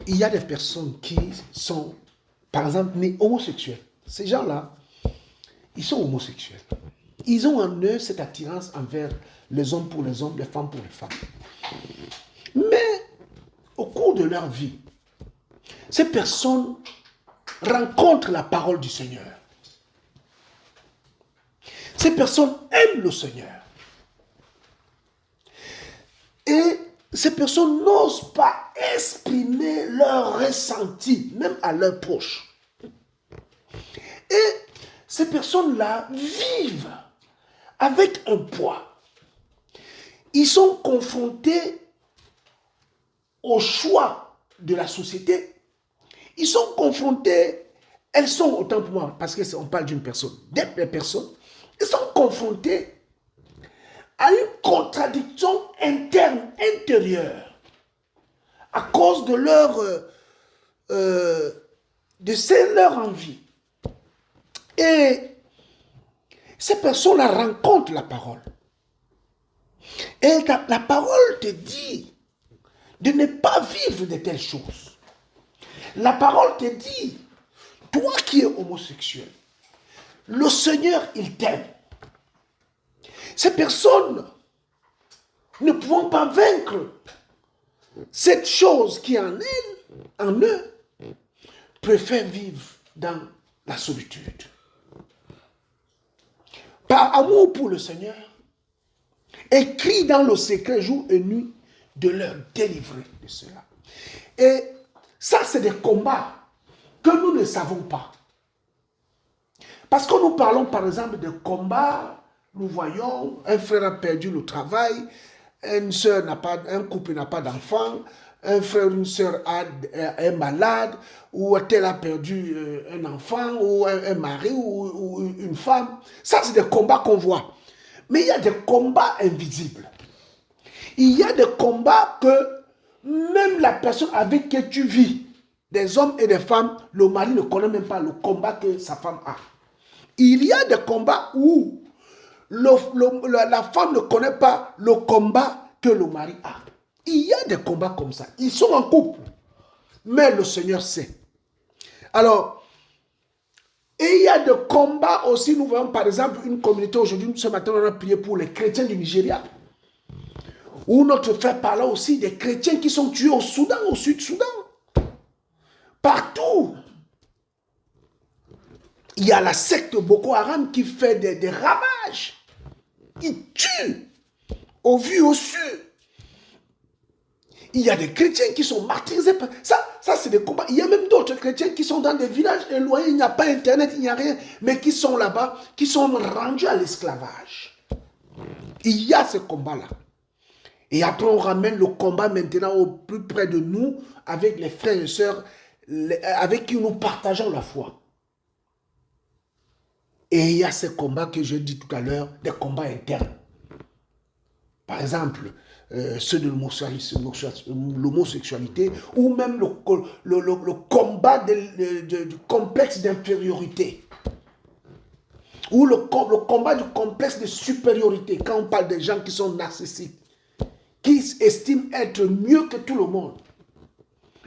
il y a des personnes qui sont, par exemple, nés homosexuels. Ces gens-là, ils sont homosexuels. Ils ont en eux cette attirance envers les hommes pour les hommes, les femmes pour les femmes. Mais, au cours de leur vie, ces personnes rencontrent la parole du Seigneur. Ces personnes aiment le Seigneur. Et ces personnes n'osent pas exprimer leur ressenti, même à leurs proches. Et ces personnes-là vivent avec un poids. Ils sont confrontés au choix de la société. Ils sont confrontés, elles sont, autant pour moi, parce qu'on parle d'une personne, des personnes, ils sont confrontés à une contradiction interne, intérieure, à cause de leur envie. Et ces personnes-là rencontrent la parole. Et la parole te dit de ne pas vivre de telles choses. La parole te dit, toi qui es homosexuel, le Seigneur, il t'aime. Ces personnes ne pouvant pas vaincre cette chose qui est en eux, préfèrent vivre dans la solitude. Par amour pour le Seigneur, écrit dans le secret jour et nuit de leur délivrer de cela. Et ça, c'est des combats que nous ne savons pas. Parce que nous parlons par exemple de combats, nous voyons, un frère a perdu le travail, une soeur n'a pas, un couple n'a pas d'enfant, un frère ou une soeur est malade, ou tel a perdu un enfant, ou un mari, ou une femme. Ça, c'est des combats qu'on voit. Mais il y a des combats invisibles. Il y a des combats que même la personne avec qui tu vis, des hommes et des femmes, le mari ne connaît même pas le combat que sa femme a. Il y a des combats où la femme ne connaît pas le combat que le mari a. Il y a des combats comme ça. Ils sont en couple. Mais le Seigneur sait. Alors, et il y a des combats aussi. Nous voyons par exemple une communauté aujourd'hui. Ce matin, on a prié pour les chrétiens du Nigeria. Où notre frère parla aussi des chrétiens qui sont tués au Soudan, au Sud-Soudan. Partout. Il y a la secte Boko Haram qui fait des ravages. Ils tuent au vu, au su. Il y a des chrétiens qui sont martyrisés. Ça c'est des combats. Il y a même d'autres chrétiens qui sont dans des villages éloignés. Il n'y a pas Internet, il n'y a rien. Mais qui sont là-bas, qui sont rendus à l'esclavage. Il y a ce combat-là. Et après, on ramène le combat maintenant au plus près de nous, avec les frères et sœurs, avec qui nous partageons la foi. Et il y a ces combats que je dis tout à l'heure, des combats internes. Par exemple, ceux de l'homosexualité, ou même le combat du complexe d'infériorité. Ou le combat du complexe de supériorité, quand on parle des gens qui sont narcissiques, qui estiment être mieux que tout le monde.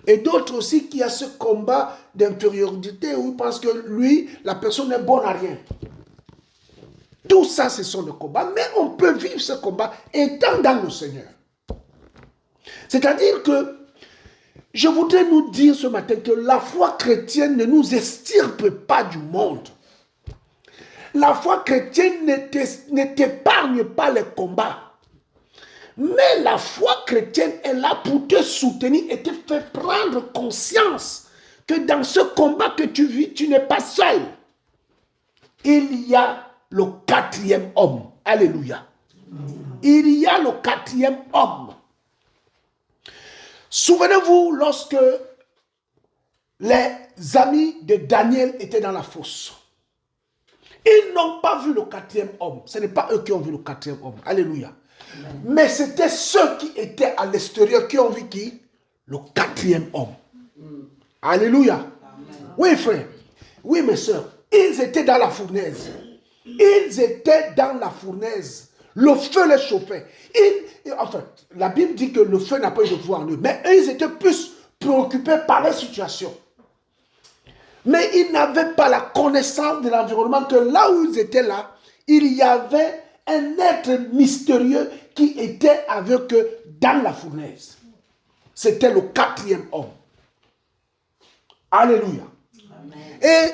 Et d'autres aussi qui a ce combat d'infériorité où ils pensent que lui, la personne n'est bonne à rien. Tout ça, ce sont des combats, mais on peut vivre ce combat étant dans le Seigneur. C'est-à-dire que je voudrais nous dire ce matin que la foi chrétienne ne nous extirpe pas du monde. La foi chrétienne ne t'épargne pas les combats. Mais la foi chrétienne est là pour te soutenir et te faire prendre conscience que dans ce combat que tu vis, tu n'es pas seul. Il y a le quatrième homme. Alléluia. Il y a le quatrième homme. Souvenez-vous lorsque les amis de Daniel étaient dans la fosse. Ils n'ont pas vu le quatrième homme. Ce n'est pas eux qui ont vu le quatrième homme. Alléluia. Mais c'était ceux qui étaient à l'extérieur qui ont vu qui? Le quatrième homme. Alléluia. Amen. Oui, frère. Oui, mes soeurs. Ils étaient dans la fournaise. Ils étaient dans la fournaise. Le feu les chauffait. Enfin, la Bible dit que le feu n'a pas eu de pouvoir en eux. Mais eux, ils étaient plus préoccupés par la situation. Mais ils n'avaient pas la connaissance de l'environnement, que là où ils étaient là, il y avait un être mystérieux qui était avec eux dans la fournaise. C'était le 4e homme. Alléluia. Amen. Et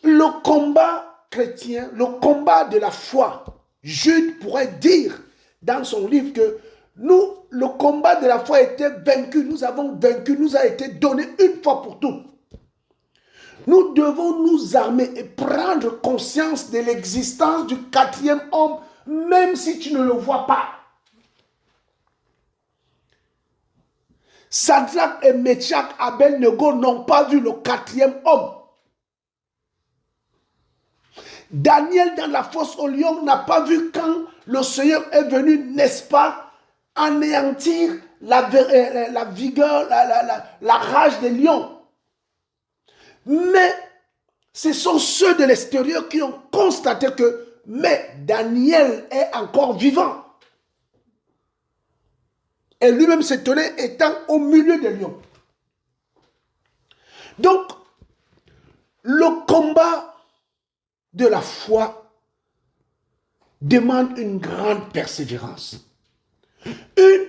le combat chrétien, le combat de la foi, Jude pourrait dire dans son livre que nous, le combat de la foi était vaincu, nous avons vaincu, nous a été donné une fois pour toutes. Nous devons nous armer et prendre conscience de l'existence du 4e homme, même si tu ne le vois pas. Sadrach et Meshach, Abed-Nego n'ont pas vu le 4e homme. Daniel dans la fosse au lion n'a pas vu quand le Seigneur est venu, n'est-ce pas, anéantir la vigueur, la rage des lions. Mais ce sont ceux de l'extérieur qui ont constaté que mais Daniel est encore vivant. Et lui-même s'étonnait étant au milieu des lions. Donc, le combat de la foi demande une grande persévérance. Une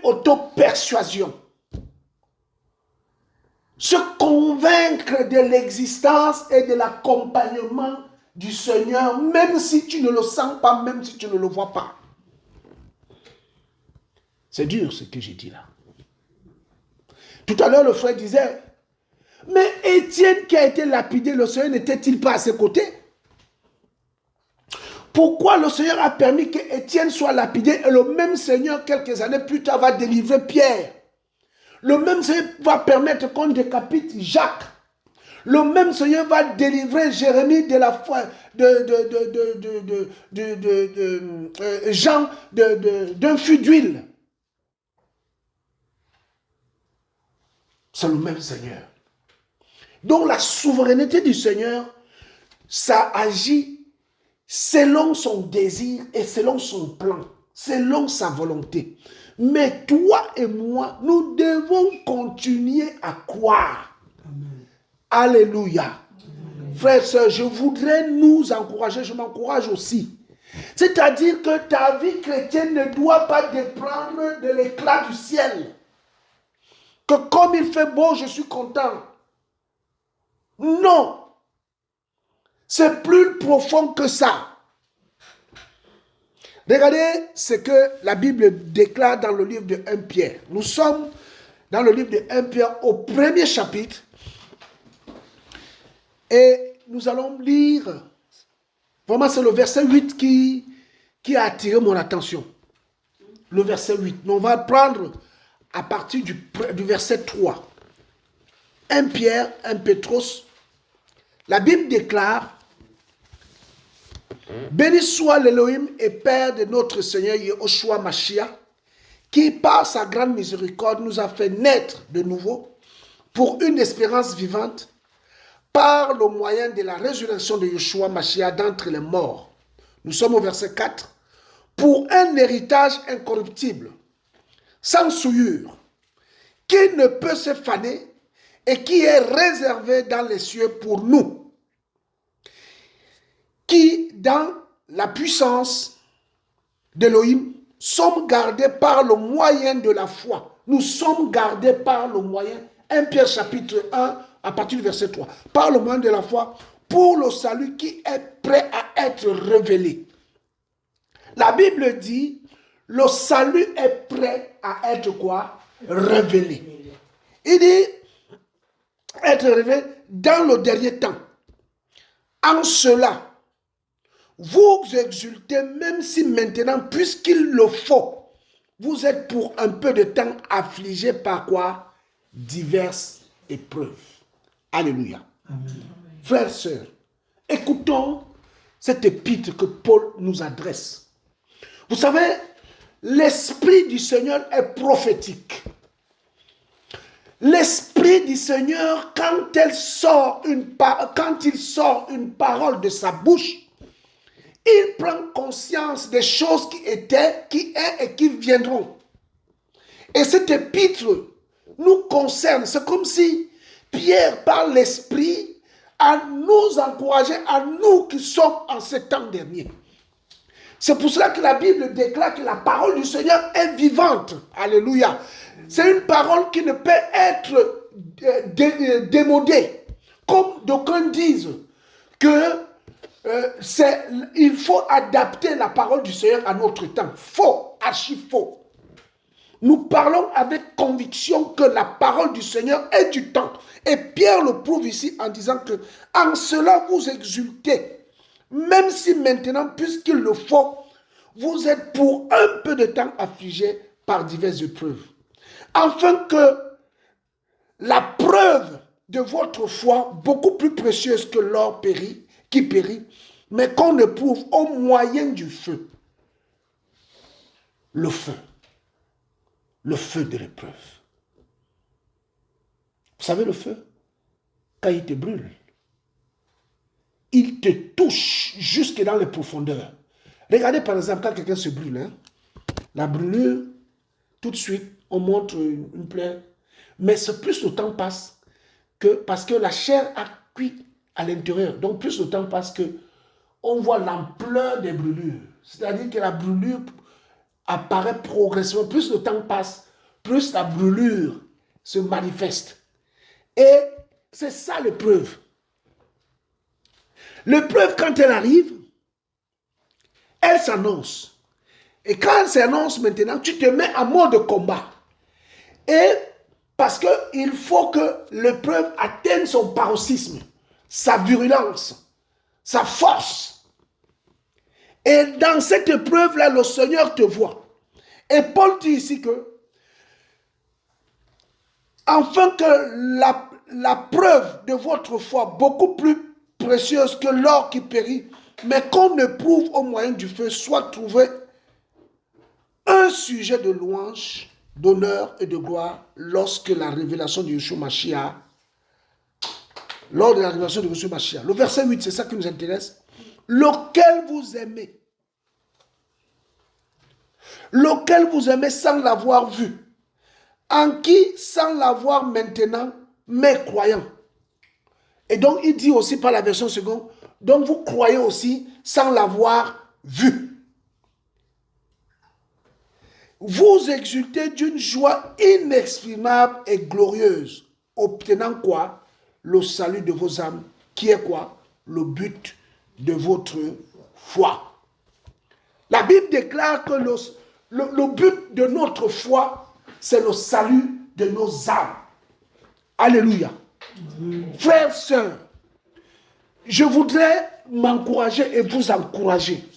auto-persuasion. Se convaincre de l'existence et de l'accompagnement du Seigneur, même si tu ne le sens pas, même si tu ne le vois pas. C'est dur ce que j'ai dit là. Tout à l'heure, le frère disait, mais Étienne qui a été lapidé, le Seigneur n'était-il pas à ses côtés? Pourquoi le Seigneur a permis que Étienne soit lapidé et le même Seigneur, quelques années plus tard, va délivrer Pierre? Le même Seigneur va permettre qu'on décapite Jacques. Le même Seigneur va délivrer Jérémie de la foi Jean d'un fût d'huile. C'est le même Seigneur. Donc la souveraineté du Seigneur, ça agit selon son désir et selon son plan, selon sa volonté. Mais toi et moi, nous devons continuer à croire. Amen. Alléluia. Frères et sœurs, je voudrais nous encourager, je m'encourage aussi. C'est-à-dire que ta vie chrétienne ne doit pas dépendre de l'éclat du ciel. Que comme il fait beau, je suis content. Non. C'est plus profond que ça. Regardez ce que la Bible déclare dans le livre de 1 Pierre. Nous sommes dans le livre de 1 Pierre au 1er chapitre. Et nous allons lire, vraiment c'est le verset 8 qui a attiré mon attention. Le verset 8. Mais on va prendre à partir du verset 3. 1 Pierre, 1 Pétros. La Bible déclare, béni soit l'Élohim et Père de notre Seigneur Yehoshua Mashiach, qui par sa grande miséricorde nous a fait naître de nouveau pour une espérance vivante par le moyen de la résurrection de Yeshua Mashiach d'entre les morts. Nous sommes au verset 4. Pour un héritage incorruptible, sans souillure, qui ne peut se faner et qui est réservé dans les cieux pour nous, qui, dans la puissance d'Élohim, sommes gardés par le moyen de la foi. Nous sommes gardés par le moyen, 1 Pierre chapitre 1, à partir du verset 3, par le moyen de la foi, pour le salut qui est prêt à être révélé. La Bible dit, le salut est prêt à être quoi? Révélé. Il dit, être révélé dans le dernier temps. En cela, vous exultez, même si maintenant, puisqu'il le faut, vous êtes pour un peu de temps affligés par quoi? Diverses épreuves. Alléluia. Amen. Frères et sœurs, écoutons cette épître que Paul nous adresse. Vous savez, l'Esprit du Seigneur est prophétique. L'Esprit du Seigneur, quand il sort une parole de sa bouche, il prend conscience des choses qui étaient, qui est et qui viendront. Et cet épître nous concerne. C'est comme si Pierre, par l'Esprit, a nous encouragé, à nous qui sommes en ce temps dernier. C'est pour cela que la Bible déclare que la parole du Seigneur est vivante. Alléluia. C'est une parole qui ne peut être démodée. Comme d'aucuns disent que il faut adapter la parole du Seigneur à notre temps. Faux, archi faux. Nous parlons avec conviction que la parole du Seigneur est du temps. Et Pierre le prouve ici en disant que en cela vous exultez. Même si maintenant, puisqu'il le faut, vous êtes pour un peu de temps affligés par diverses épreuves. Afin que la preuve de votre foi, beaucoup plus précieuse que l'or qui périt, mais qu'on éprouve au moyen du feu. Le feu de l'épreuve. Vous savez le feu, quand il te brûle, il te touche jusque dans les profondeurs. Regardez par exemple quand quelqu'un se brûle, hein, la brûlure, tout de suite, on montre une plaie, mais plus le temps passe, parce que la chair a cuit à l'intérieur, donc plus le temps passe que on voit l'ampleur des brûlures. C'est-à-dire que la brûlure apparaît progressivement. Plus le temps passe, plus la brûlure se manifeste. Et c'est ça l'épreuve. L'épreuve, quand elle arrive, elle s'annonce. Et quand elle s'annonce maintenant, tu te mets en mode combat. Et parce qu'il faut que l'épreuve atteigne son paroxysme, sa virulence, sa force. Et dans cette épreuve-là, le Seigneur te voit. Et Paul dit ici que, afin que la preuve de votre foi, beaucoup plus précieuse que l'or qui périt, mais qu'on éprouve au moyen du feu, soit trouvé un sujet de louange, d'honneur et de gloire lorsque la révélation de Yeshua Mashiach, lors de la révélation de Yeshua Mashiach. Le verset 8, c'est ça qui nous intéresse. Lequel vous aimez sans l'avoir vu, en qui, sans l'avoir maintenant, mais croyant. Et donc, il dit aussi par la version seconde, donc vous croyez aussi sans l'avoir vu. Vous exultez d'une joie inexprimable et glorieuse, obtenant quoi? Le salut de vos âmes, qui est quoi? Le but de votre foi. La Bible déclare que le but de notre foi, c'est le salut de nos âmes. Alléluia. Frères, sœurs, je voudrais m'encourager et vous encourager.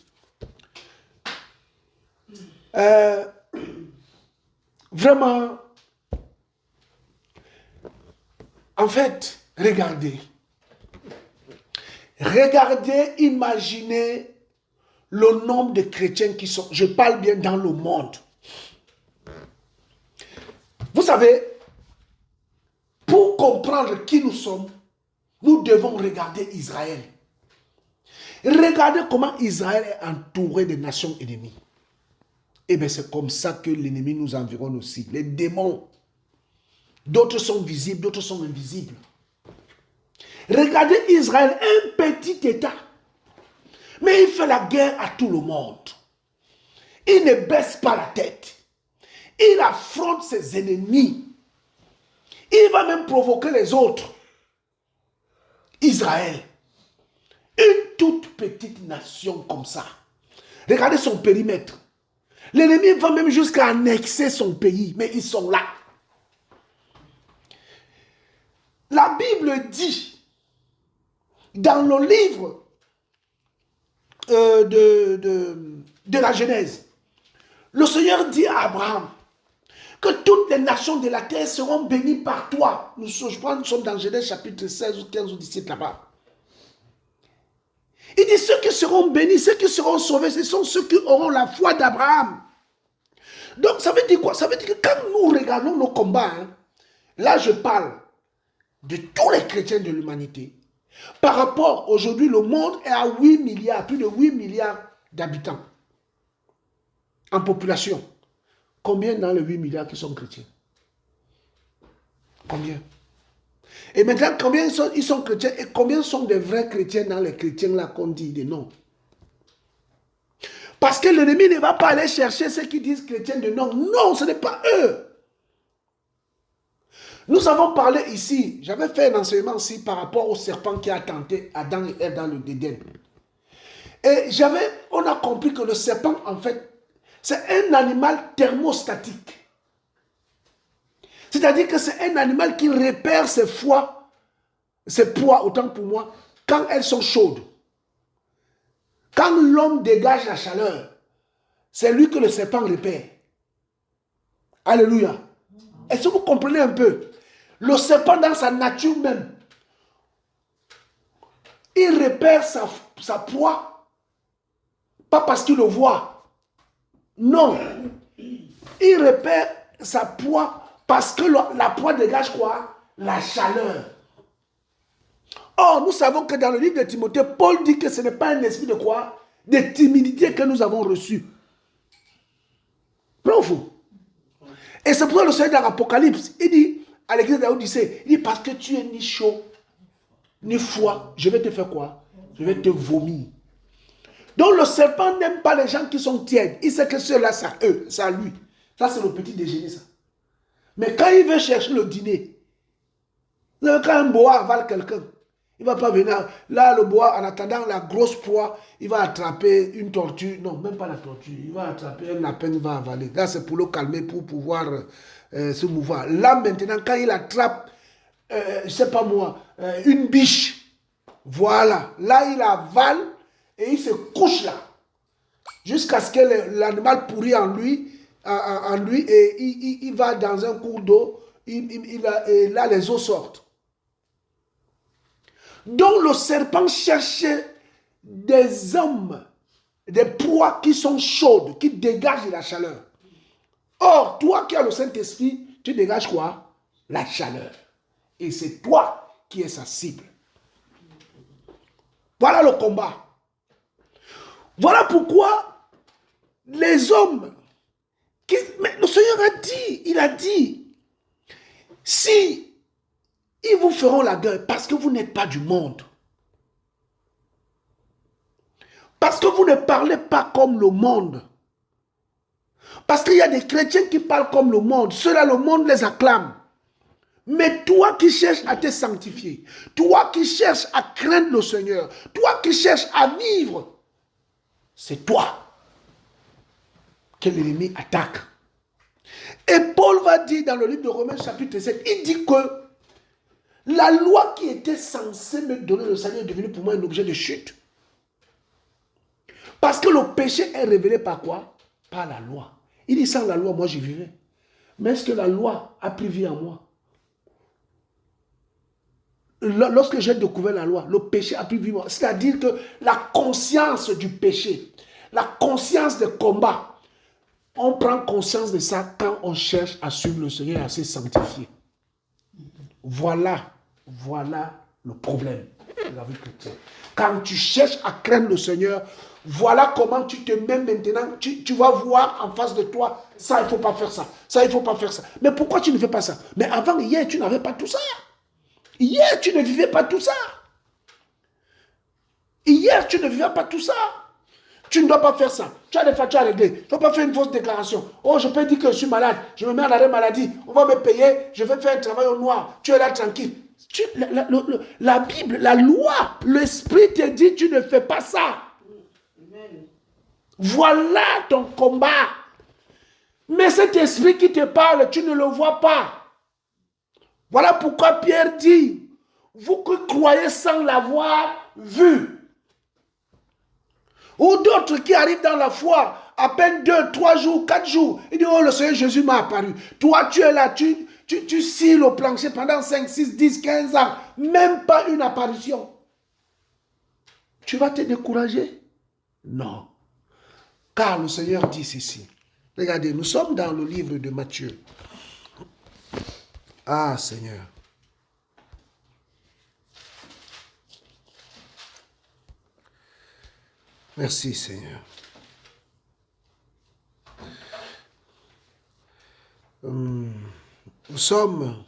Vraiment, en fait, regardez, imaginez le nombre de chrétiens qui sont, je parle bien dans le monde. Vous savez, pour comprendre qui nous sommes, nous devons regarder Israël. Regardez comment Israël est entouré des nations ennemies. Et bien c'est comme ça que l'ennemi nous environne aussi. Les démons, d'autres sont visibles, d'autres sont invisibles. Regardez Israël, un petit État. Mais il fait la guerre à tout le monde. Il ne baisse pas la tête. Il affronte ses ennemis. Il va même provoquer les autres. Israël, une toute petite nation comme ça. Regardez son périmètre. L'ennemi va même jusqu'à annexer son pays, mais ils sont là. La Bible dit, dans le livre de la Genèse, le Seigneur dit à Abraham que toutes les nations de la terre seront bénies par toi. Je crois que nous sommes dans Genèse chapitre 16 ou 15 ou 17 là-bas. Il dit ceux qui seront bénis, ceux qui seront sauvés, ce sont ceux qui auront la foi d'Abraham. Donc ça veut dire quoi? Ça veut dire que quand nous regardons nos combats, là je parle de tous les chrétiens de l'humanité. Par rapport, aujourd'hui, le monde est à 8 milliards, plus de 8 milliards d'habitants en population. Combien dans les 8 milliards qui sont chrétiens? Combien? Et maintenant, combien ils sont chrétiens et combien sont des vrais chrétiens dans les chrétiens là qu'on dit des noms? Parce que l'ennemi ne va pas aller chercher ceux qui disent chrétiens de nom. Non, ce n'est pas eux. Nous avons parlé ici, j'avais fait un enseignement aussi par rapport au serpent qui a tenté Adam et Ève dans le Éden. Et on a compris que le serpent, en fait, c'est un animal thermostatique. C'est-à-dire que c'est un animal qui repère ses poids, autant pour moi, quand elles sont chaudes. Quand l'homme dégage la chaleur, c'est lui que le serpent repère. Alléluia. Est-ce que vous comprenez un peu? Le serpent dans sa nature même, il repère sa proie, pas parce qu'il le voit. Non. Il repère sa proie parce que la proie dégage quoi? La chaleur. Or, nous savons que dans le livre de Timothée, Paul dit que ce n'est pas un esprit de quoi? De timidité que nous avons reçu. Non, fou. Et c'est pour ça que le Seigneur dans l'Apocalypse, il dit à l'église de Laodicée, il dit parce que tu es ni chaud, ni froid, je vais te faire quoi? Je vais te vomir. Donc le serpent n'aime pas les gens qui sont tièdes. Il sait que ceux-là, c'est eux, c'est à lui. Ça, c'est le petit déjeuner, ça. Mais quand il veut chercher le dîner, quand un boa avale quelqu'un, il ne va pas venir. Là, le boa, en attendant la grosse proie, il va attraper une tortue. Non, même pas la tortue. Il va attraper un lapin, il va avaler. Là, c'est pour le calmer, pour pouvoir se mouvoir. Là, maintenant, quand il attrape, je ne sais pas moi, une biche, voilà. Là, il avale et il se couche là. Jusqu'à ce que l'animal pourrit en lui et il va dans un cours d'eau. Et là, les eaux sortent. Donc le serpent cherchait des hommes, des proies qui sont chaudes, qui dégagent de la chaleur. Or, toi qui as le Saint-Esprit, tu dégages quoi? La chaleur. Et c'est toi qui es sa cible. Voilà le combat. Voilà pourquoi les hommes, mais le Seigneur il a dit, si ils vous feront la guerre parce que vous n'êtes pas du monde. Parce que vous ne parlez pas comme le monde. Parce qu'il y a des chrétiens qui parlent comme le monde. Ceux-là, le monde les acclame. Mais toi qui cherches à te sanctifier, toi qui cherches à craindre le Seigneur, toi qui cherches à vivre, c'est toi que l'ennemi attaque. Et Paul va dire dans le livre de Romains chapitre 7, il dit que la loi qui était censée me donner le salut est devenue pour moi un objet de chute. Parce que le péché est révélé par quoi? Par la loi. Il dit sans la loi, moi j'y vivais. Mais est-ce que la loi a pris vie en moi? Lorsque j'ai découvert la loi, le péché a pris vie en moi. C'est-à-dire que la conscience du péché, la conscience de combat, on prend conscience de ça quand on cherche à suivre le Seigneur et à se sanctifier. Voilà le problème de la vie chrétienne. Quand tu cherches à craindre le Seigneur, voilà comment tu te mets maintenant. Tu vas voir en face de toi, ça, il ne faut pas faire ça. Ça, il ne faut pas faire ça. Mais pourquoi tu ne fais pas ça? Mais avant, hier, tu n'avais pas tout ça. Hier, tu ne vivais pas tout ça. Hier, tu ne vivais pas tout ça. Tu ne dois pas faire ça. Tu as des factures à régler. Tu ne dois pas faire une fausse déclaration. Oh, je peux dire que je suis malade. Je me mets en arrêt maladie. On va me payer. Je vais faire un travail au noir. Tu es là tranquille. La Bible, la loi, l'Esprit te dit tu ne fais pas ça. Amen. Voilà ton combat. Mais cet esprit qui te parle, tu ne le vois pas. Voilà pourquoi Pierre dit, vous que croyez sans l'avoir vu. Ou d'autres qui arrivent dans la foi, à peine 2, 3 jours, 4 jours. Il dit, oh, le Seigneur Jésus m'a apparu. Toi, tu es là, tu scies le plancher pendant 5, 6, 10, 15 ans. Même pas une apparition. Tu vas te décourager? Non. Car le Seigneur dit ceci. Regardez, nous sommes dans le livre de Matthieu. Ah, Seigneur. Merci, Seigneur. Nous sommes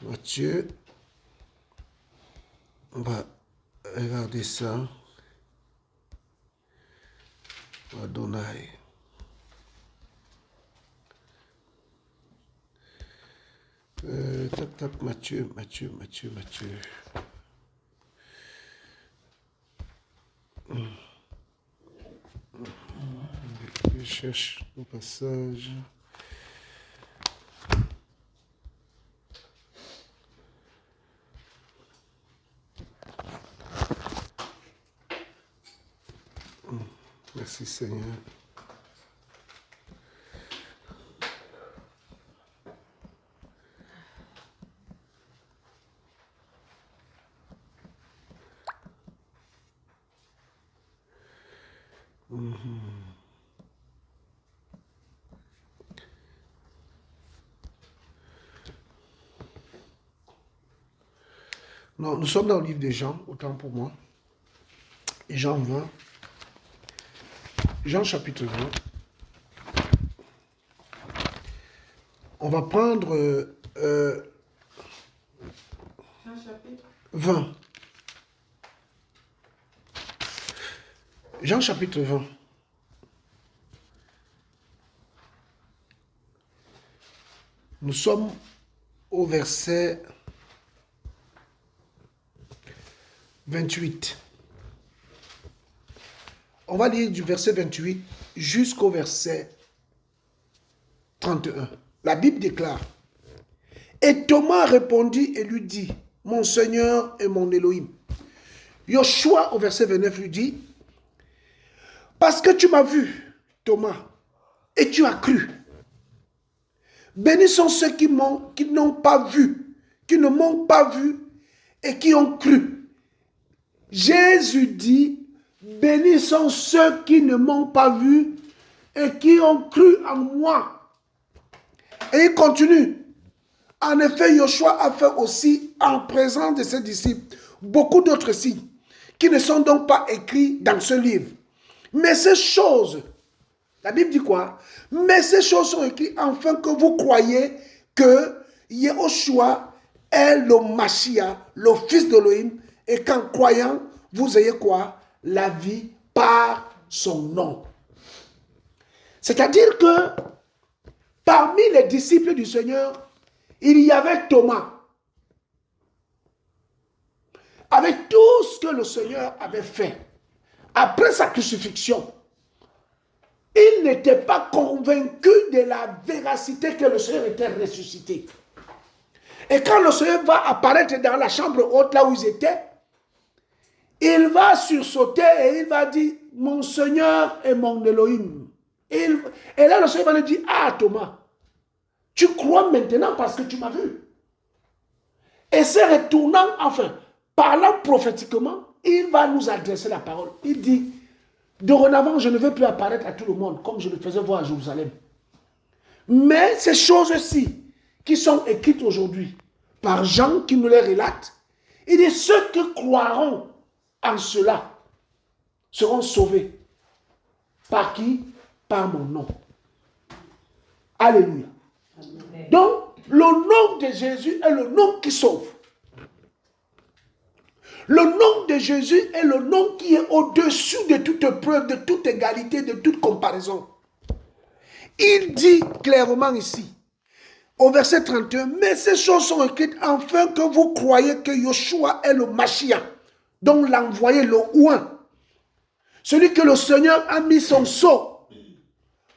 Matthieu. On va regarder ça. Adonai. Tac, Matthieu. Je cherche le passage. Merci Seigneur. Non, nous sommes dans le livre de Jean, autant pour moi. Et Jean 20. Jean chapitre 20. On va prendre Jean chapitre 20. Jean chapitre 20. Nous sommes au verset 28. On va lire du verset 28 jusqu'au verset 31. La Bible déclare: Et Thomas répondit et lui dit: Mon Seigneur et mon Elohim. Yoshua au verset 29 lui dit: Parce que tu m'as vu, Thomas, et tu as cru. Bénis sont ceux qui n'ont pas vu, qui ne m'ont pas vu et qui ont cru. Jésus dit: Bénis sont ceux qui ne m'ont pas vu et qui ont cru en moi. Et il continue. En effet, Yoshua a fait aussi en présence de ses disciples beaucoup d'autres signes qui ne sont donc pas écrits dans ce livre. Mais ces choses, la Bible dit quoi? Mais ces choses sont écrites afin que vous croyez que Yehoshua est le Mashiach, le fils d'Elohim, et qu'en croyant, vous ayez quoi? La vie par son nom. C'est-à-dire que parmi les disciples du Seigneur, il y avait Thomas. Avec tout ce que le Seigneur avait fait, après sa crucifixion, il n'était pas convaincu de la véracité que le Seigneur était ressuscité. Et quand le Seigneur va apparaître dans la chambre haute, là où ils étaient, il va sursauter et il va dire: Mon Seigneur et mon Elohim. Et là, le Seigneur va lui dire: Ah, Thomas, tu crois maintenant parce que tu m'as vu. Et se retournant, enfin, parlant prophétiquement, il va nous adresser la parole. Il dit: Dorénavant, je ne veux plus apparaître à tout le monde comme je le faisais voir à Jérusalem. Mais ces choses-ci qui sont écrites aujourd'hui par Jean qui nous les relate, il dit: ceux qui croiront en cela seront sauvés. Par qui? Par mon nom. Alléluia. Amen. Donc, le nom de Jésus est le nom qui sauve. Le nom de Jésus est le nom qui est au-dessus de toute preuve, de toute égalité, de toute comparaison. Il dit clairement ici, au verset 31, mais ces choses sont écrites afin que vous croyez que Yoshua est le Mashiach, donc l'envoyé, le oint, celui que le Seigneur a mis son sceau,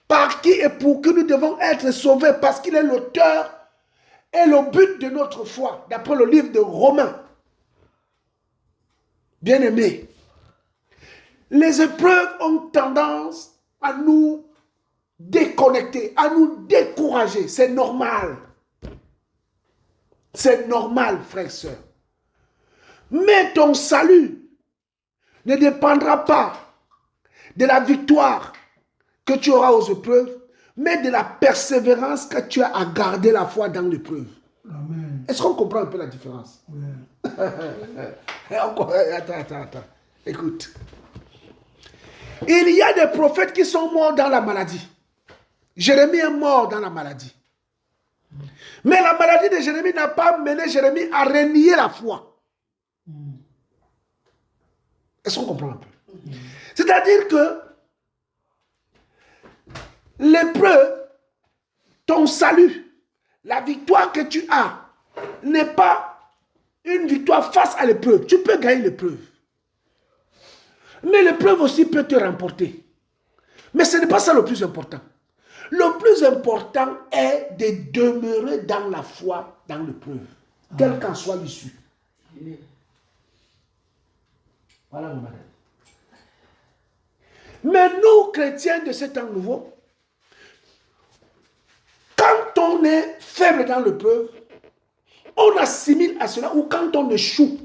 par qui et pour qui nous devons être sauvés, parce qu'il est l'auteur et le but de notre foi, d'après le livre de Romains. Bien-aimés, les épreuves ont tendance à nous déconnecter, à nous décourager. C'est normal. C'est normal, frères et sœurs. Mais ton salut ne dépendra pas de la victoire que tu auras aux épreuves, mais de la persévérance que tu as à garder la foi dans l'épreuve. Est-ce qu'on comprend un peu la différence? Oui. Attends. Écoute. Il y a des prophètes qui sont morts dans la maladie. Jérémie est mort dans la maladie. Mais la maladie de Jérémie n'a pas mené Jérémie à renier la foi. Est-ce qu'on comprend un peu? C'est-à-dire que l'épreuve, ton salut, la victoire que tu as, n'est pas une victoire face à l'épreuve. Tu peux gagner l'épreuve. Mais l'épreuve aussi peut te remporter. Mais ce n'est pas ça le plus important. Le plus important est de demeurer dans la foi, dans l'épreuve, quelle qu'en soit l'issue. Voilà mon madame. Mais nous, chrétiens de ce temps nouveau, quand on est faible dans l'épreuve, on assimile à cela, ou quand on échoue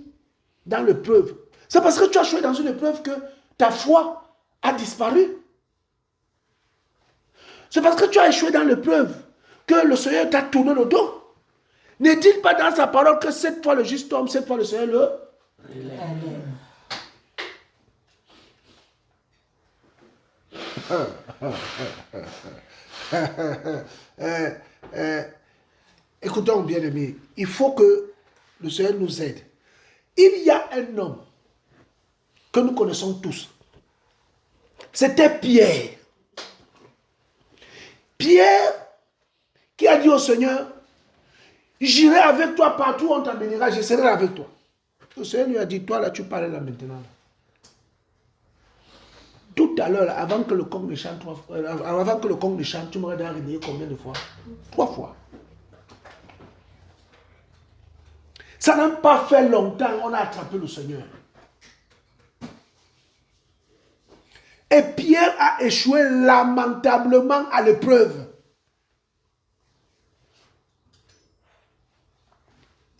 dans l'épreuve, c'est parce que tu as échoué dans une épreuve que ta foi a disparu. C'est parce que tu as échoué dans l'épreuve que le Seigneur t'a tourné le dos. Ne dit pas dans sa parole que cette fois le juste tombe, cette fois le Seigneur le relève. Écoutons bien aimés, il faut que le Seigneur nous aide. Il y a un homme que nous connaissons tous. C'était Pierre. Pierre qui a dit au Seigneur, j'irai avec toi partout où on t'amènera, je serai avec toi. Le Seigneur lui a dit, toi là tu parles là maintenant. Tout à l'heure, avant que le coq ne chante, tu m'aurais déjà réveillé combien de fois? 3 fois. Ça n'a pas fait longtemps, on a attrapé le Seigneur. Et Pierre a échoué lamentablement à l'épreuve.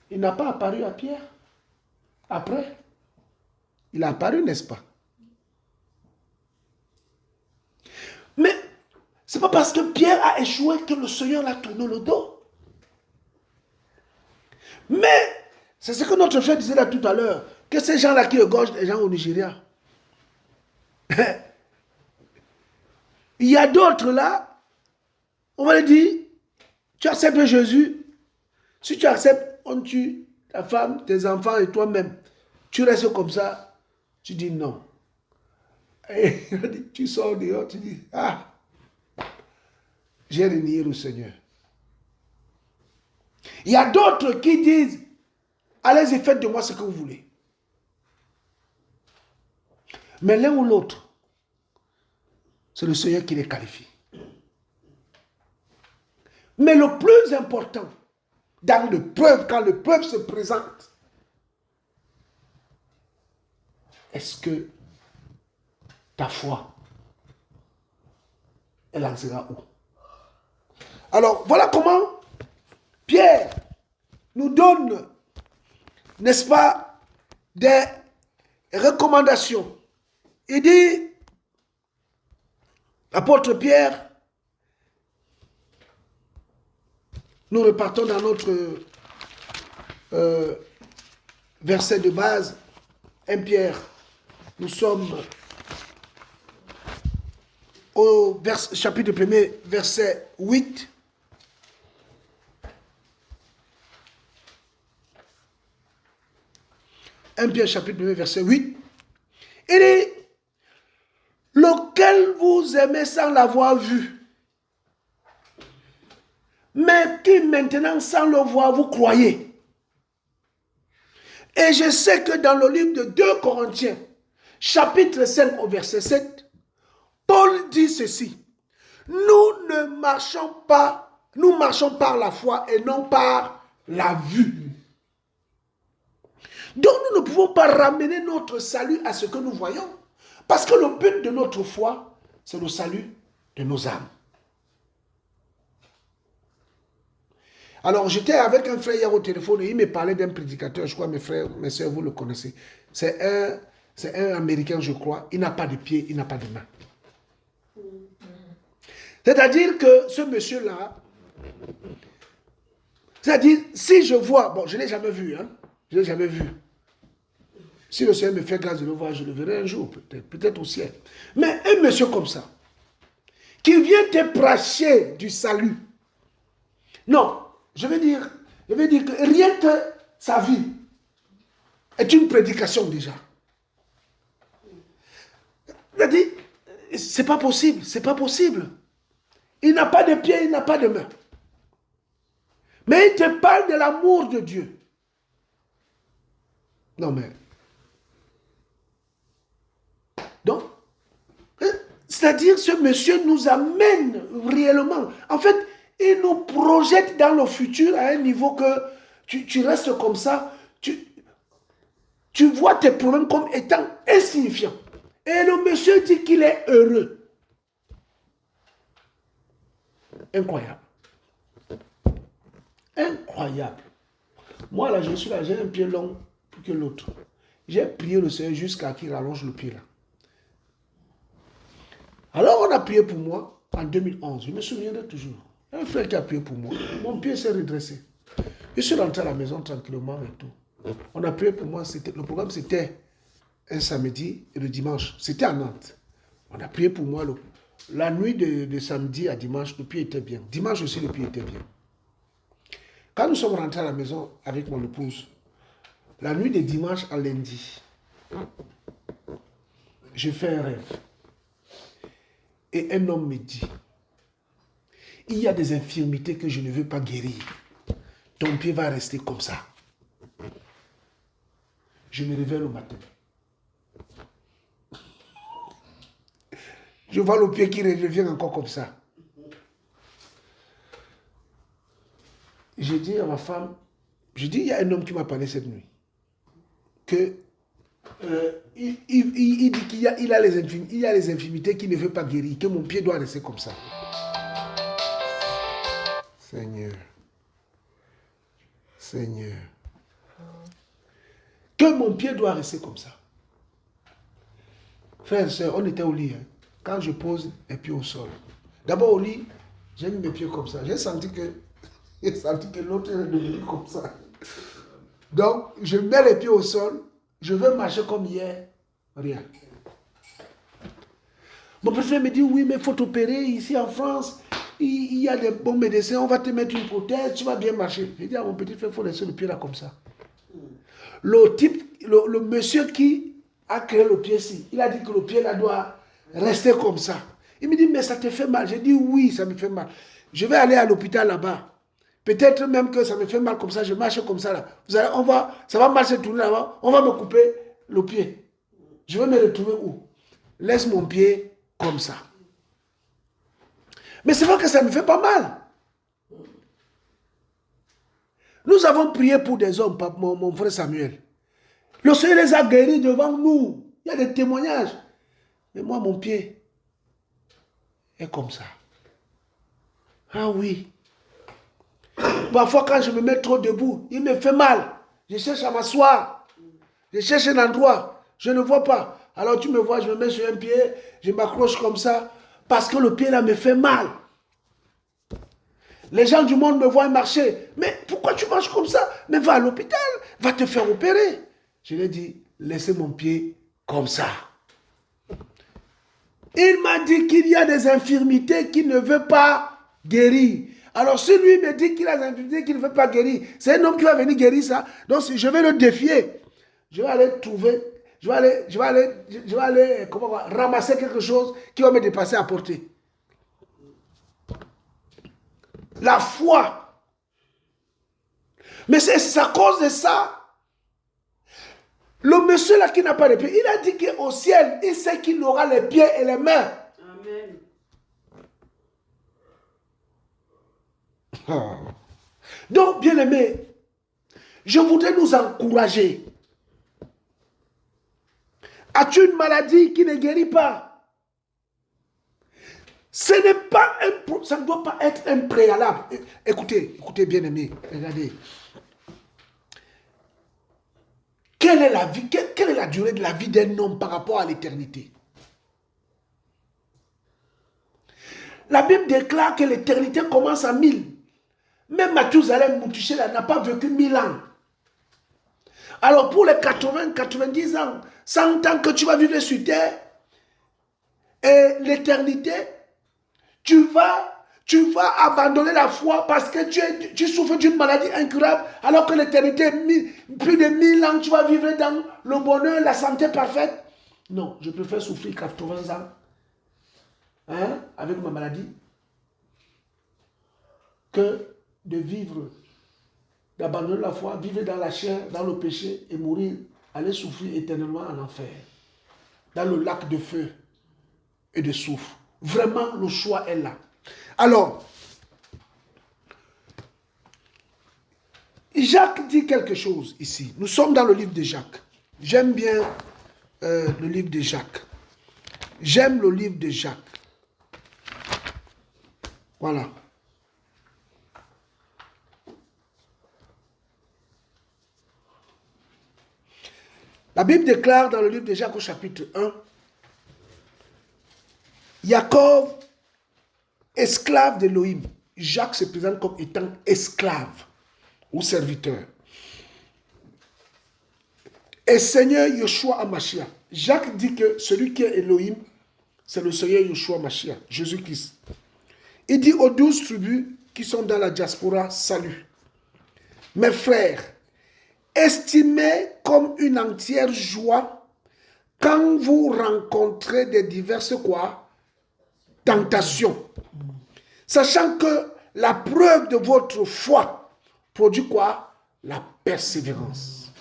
Il n'a pas apparu à Pierre. Après, il a apparu, n'est-ce pas? Mais ce n'est pas parce que Pierre a échoué que le Seigneur l'a tourné le dos. Mais, c'est ce que notre frère disait là tout à l'heure, que ces gens-là qui égorgent les gens au Nigeria, il y a d'autres là, on va leur dire, tu acceptes Jésus, si tu acceptes, on tue ta femme, tes enfants et toi-même. Tu restes comme ça, tu dis non. Et tu sors dehors, tu dis, ah, j'ai renié le Seigneur. Il y a d'autres qui disent, allez-y, faites de moi ce que vous voulez. Mais l'un ou l'autre, c'est le Seigneur qui les qualifie. Mais le plus important, dans l'épreuve, quand l'épreuve se présente, est-ce que ta foi, elle en sera où? Alors, voilà comment Pierre nous donne, n'est-ce pas, des recommandations. Il dit, l'apôtre Pierre, nous repartons dans notre verset de base, 1 Pierre, nous sommes au chapitre 1er, verset 8. Pierre chapitre 1, verset 8. Il dit, lequel vous aimez sans l'avoir vu, mais qui maintenant sans le voir vous croyez. Et je sais que dans le livre de 2 Corinthiens, chapitre 5 au verset 7, Paul dit ceci, nous marchons par la foi et non par la vue. Donc nous ne pouvons pas ramener notre salut à ce que nous voyons. Parce que le but de notre foi, c'est le salut de nos âmes. Alors j'étais avec un frère hier au téléphone et il me parlait d'un prédicateur, je crois mes frères, mes soeurs, vous le connaissez. C'est un Américain, je crois, il n'a pas de pieds, il n'a pas de mains. C'est-à-dire que ce monsieur-là, c'est-à-dire, si je vois, bon, je ne l'ai jamais vu, hein, je ne l'ai jamais vu. Si le Seigneur me fait grâce de le voir, je le verrai un jour, peut-être au ciel. Mais un monsieur comme ça, qui vient te prêcher du salut. Non, je veux dire que rien que sa vie est une prédication déjà. Il a dit, c'est pas possible, c'est pas possible. Il n'a pas de pieds, il n'a pas de mains. Mais il te parle de l'amour de Dieu. Non mais... Donc, c'est-à-dire ce monsieur nous amène réellement. En fait, il nous projette dans le futur à un niveau que tu restes comme ça. Tu vois tes problèmes comme étant insignifiants. Et le monsieur dit qu'il est heureux. Incroyable. Incroyable. Moi là, je suis là, j'ai un pied long plus que l'autre. J'ai prié le Seigneur jusqu'à qu'il rallonge le pied là. Alors on a prié pour moi en 2011. Je me souviendrai toujours. Un frère qui a prié pour moi. Mon pied s'est redressé. Je suis rentré à la maison tranquillement et tout. On a prié pour moi. Le programme c'était un samedi et le dimanche. C'était à Nantes. On a prié pour moi. La nuit de samedi à dimanche, le pied était bien. Dimanche aussi, le pied était bien. Quand nous sommes rentrés à la maison avec mon épouse, la nuit de dimanche à lundi, j'ai fait un rêve. Et un homme me dit, il y a des infirmités que je ne veux pas guérir. Ton pied va rester comme ça. Je me réveille le matin. Je vois le pied qui revient encore comme ça. Je dis à ma femme, il y a un homme qui m'a parlé cette nuit. Que il dit qu'il y a les infirmités qu'il ne veut pas guérir, que mon pied doit rester comme ça. Seigneur. Seigneur. Que mon pied doit rester comme ça. Frère et soeur, on était au lit. Hein. Quand je pose les pieds au sol. D'abord au lit, j'ai mis mes pieds comme ça. J'ai senti que l'autre est devenu comme ça. Donc, je mets les pieds au sol. Je veux marcher comme hier. Rien. Mon petit frère me dit, oui, mais il faut t'opérer ici en France. Il y a des bons médecins. On va te mettre une prothèse. Tu vas bien marcher. Je dis à mon petit frère, il faut laisser le pied là comme ça. Le monsieur qui a créé le pied-ci, il a dit que le pied là doit rester comme ça. Il me dit, mais ça te fait mal. J'ai dit, oui, ça me fait mal. Je vais aller à l'hôpital là-bas. Peut-être même que ça me fait mal comme ça, je marche comme ça là. Ça va marcher tourner là-bas, on va me couper le pied. Je vais me retrouver où? Laisse mon pied comme ça. Mais c'est vrai que ça me fait pas mal. Nous avons prié pour des hommes, mon frère Samuel. Le Seigneur les a guéris devant nous. Il y a des témoignages. Mais moi, mon pied est comme ça. Ah oui. Parfois, quand je me mets trop debout, il me fait mal. Je cherche à m'asseoir. Je cherche un endroit. Je ne vois pas. Alors tu me vois, je me mets sur un pied, je m'accroche comme ça, parce que le pied là me fait mal. Les gens du monde me voient marcher. Mais pourquoi tu marches comme ça? Mais va à l'hôpital, va te faire opérer. Je lui ai dit, laissez mon pied comme ça. Il m'a dit qu'il y a des infirmités qu'il ne veut pas guérir. Alors, si lui me dit qu'il a des infirmités qu'il ne veut pas guérir, c'est un homme qui va venir guérir ça. Donc, je vais le défier. Je vais aller trouver, je vais aller ramasser quelque chose qui va me dépasser à portée. La foi. Mais c'est à cause de ça. Le monsieur là qui n'a pas de pieds, il a dit qu'au ciel, il sait qu'il aura les pieds et les mains. Amen. Donc, bien aimé, je voudrais nous encourager. As-tu une maladie qui ne guérit pas? Ça ne doit pas être un préalable. Écoutez bien aimé, regardez. Quelle est la durée de la vie d'un homme par rapport à l'éternité? La Bible déclare que l'éternité commence à 1000. Même Mathusalem Moutuchela n'a pas vécu 1000 ans. Alors pour les 80, 90 ans, 100 ans que tu vas vivre sur terre, et l'éternité, tu vas abandonner la foi parce que tu souffres d'une maladie incurable alors que l'éternité, plus de 1000 ans, tu vas vivre dans le bonheur, la santé parfaite. Non, je préfère souffrir 80 ans avec ma maladie que de vivre, d'abandonner la foi, vivre dans la chair, dans le péché et mourir, aller souffrir éternellement en enfer, dans le lac de feu et de soufre. Vraiment, le choix est là. Alors, Jacques dit quelque chose ici. Nous sommes dans le livre de Jacques. J'aime bien le livre de Jacques. J'aime le livre de Jacques. Voilà. La Bible déclare dans le livre de Jacques au chapitre 1, Jacob, esclave d'Élohim. Jacques se présente comme étant esclave ou serviteur. Et Seigneur Yeshua HaMashiach. Jacques dit que celui qui est Elohim, c'est le Seigneur Yeshua HaMashiach, Jésus-Christ. Il dit aux 12 tribus qui sont dans la diaspora, salut. Mes frères, estimez comme une entière joie quand vous rencontrez des diverses quoi? Tentations. Sachant que la preuve de votre foi produit quoi? La persévérance.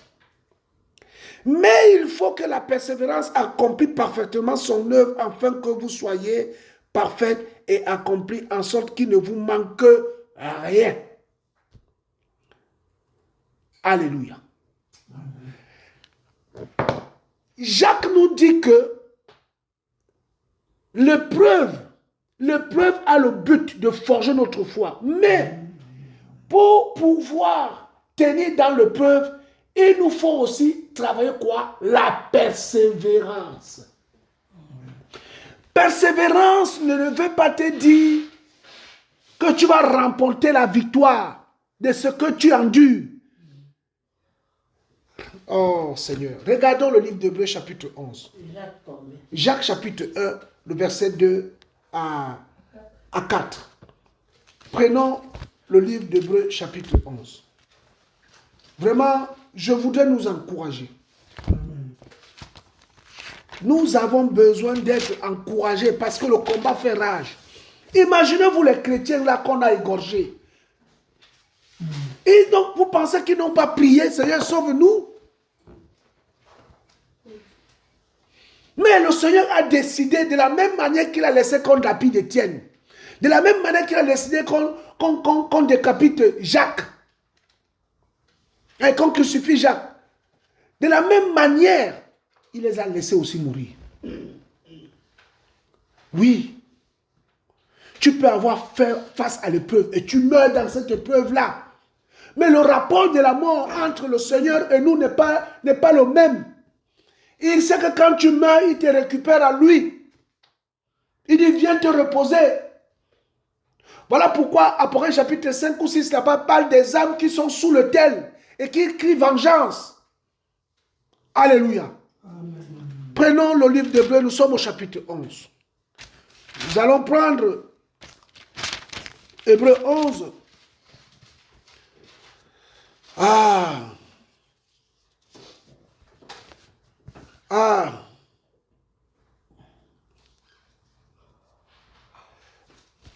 Mais il faut que la persévérance accomplisse parfaitement son œuvre afin que vous soyez parfaits et accomplis en sorte qu'il ne vous manque rien. Alléluia. Jacques nous dit que l'épreuve a le but de forger notre foi. Mais pour pouvoir tenir dans l'épreuve, il nous faut aussi travailler quoi? La persévérance. Persévérance ne veut pas te dire que tu vas remporter la victoire de ce que tu endures. Oh Seigneur, regardons le livre d'Hébreux chapitre 11. Jacques chapitre 1, le verset 2 à 4. Prenons le livre d'Hébreux chapitre 11. Vraiment, je voudrais nous encourager. Nous avons besoin d'être encouragés parce que le combat fait rage. Imaginez-vous les chrétiens là qu'on a égorgés. Et donc, vous pensez qu'ils n'ont pas prié, Seigneur, sauve-nous? Mais le Seigneur a décidé de la même manière qu'il a laissé qu'on lapide Étienne. De la même manière qu'il a décidé qu'on décapite Jacques. Et qu'on crucifie Jacques. De la même manière, il les a laissés aussi mourir. Oui. Tu peux avoir fait face à l'épreuve et tu meurs dans cette épreuve-là. Mais le rapport de la mort entre le Seigneur et nous n'est pas le même. Il sait que quand tu meurs, il te récupère à lui. Il dit, viens te reposer. Voilà pourquoi Apocalypse chapitre 5 ou 6 là-bas parle des âmes qui sont sous l'autel et qui crient vengeance. Alléluia. Amen. Prenons le livre d'Hébreux, nous sommes au chapitre 11. Nous allons prendre Hébreux 11.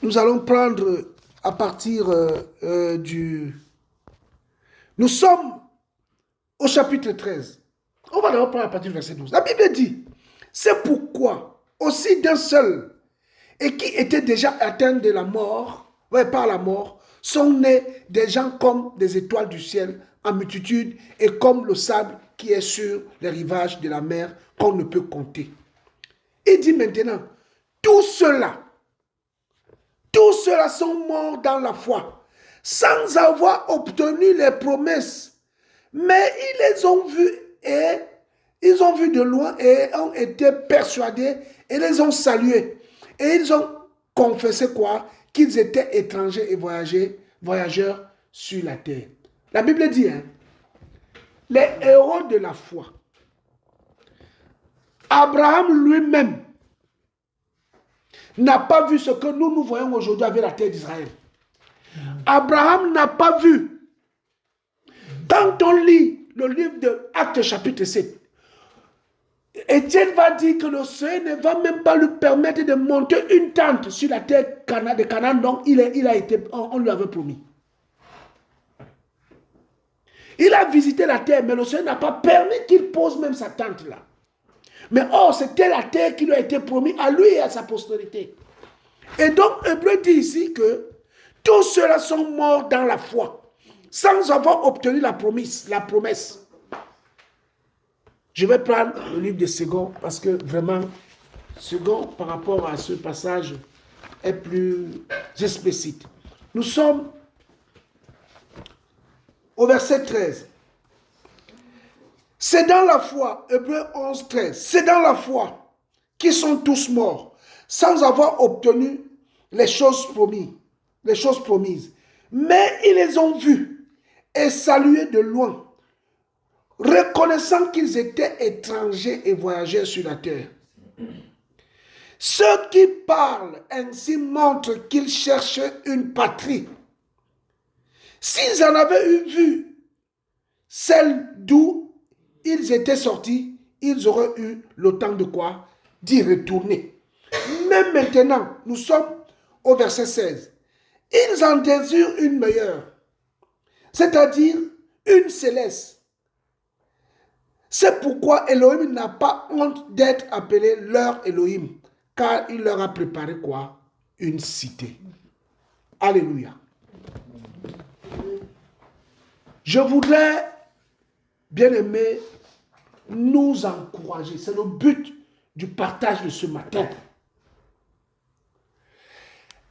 Nous allons prendre à partir du... Nous sommes au chapitre 13. On va d'abord prendre à partir du verset 12. La Bible dit, c'est pourquoi aussi d'un seul, et qui était déjà atteint de la mort, par la mort, sont nés des gens comme des étoiles du ciel en multitude et comme le sable qui est sur les rivages de la mer qu'on ne peut compter. Il dit maintenant, tous ceux-là sont morts dans la foi, sans avoir obtenu les promesses. Mais ils les ont vus et ils ont vu de loin et ont été persuadés et les ont salués. Et ils ont confessé quoi? Qu'ils étaient étrangers et voyageurs sur la terre. La Bible dit, les héros de la foi. Abraham lui-même, n'a pas vu ce que nous voyons aujourd'hui avec la terre d'Israël. Abraham n'a pas vu. Quand on lit le livre de Actes chapitre 7, Étienne va dire que le Seigneur ne va même pas lui permettre de monter une tente sur la terre de Canaan, donc on lui avait promis. Il a visité la terre, mais le Seigneur n'a pas permis qu'il pose même sa tente là. Mais c'était la terre qui lui a été promise à lui et à sa postérité. Et donc, Hébreu dit ici que tous ceux-là sont morts dans la foi, sans avoir obtenu la promesse. Je vais prendre le livre de Second, parce que vraiment, Second, par rapport à ce passage, est plus explicite. Nous sommes au verset 13. C'est dans la foi, Hébreux 11, 13, c'est dans la foi qu'ils sont tous morts, sans avoir obtenu les choses promises. Mais ils les ont vus et salués de loin, reconnaissant qu'ils étaient étrangers et voyageurs sur la terre. Ceux qui parlent ainsi montrent qu'ils cherchaient une patrie. S'ils en avaient vu celle d'où ils étaient sortis, ils auraient eu le temps de quoi? D'y retourner. Mais maintenant, nous sommes au verset 16. Ils en désirent une meilleure, c'est-à-dire une céleste. C'est pourquoi Elohim n'a pas honte d'être appelé leur Elohim, car il leur a préparé quoi? Une cité. Alléluia. Je voudrais, bien aimé, nous encourager. C'est le but du partage de ce matin.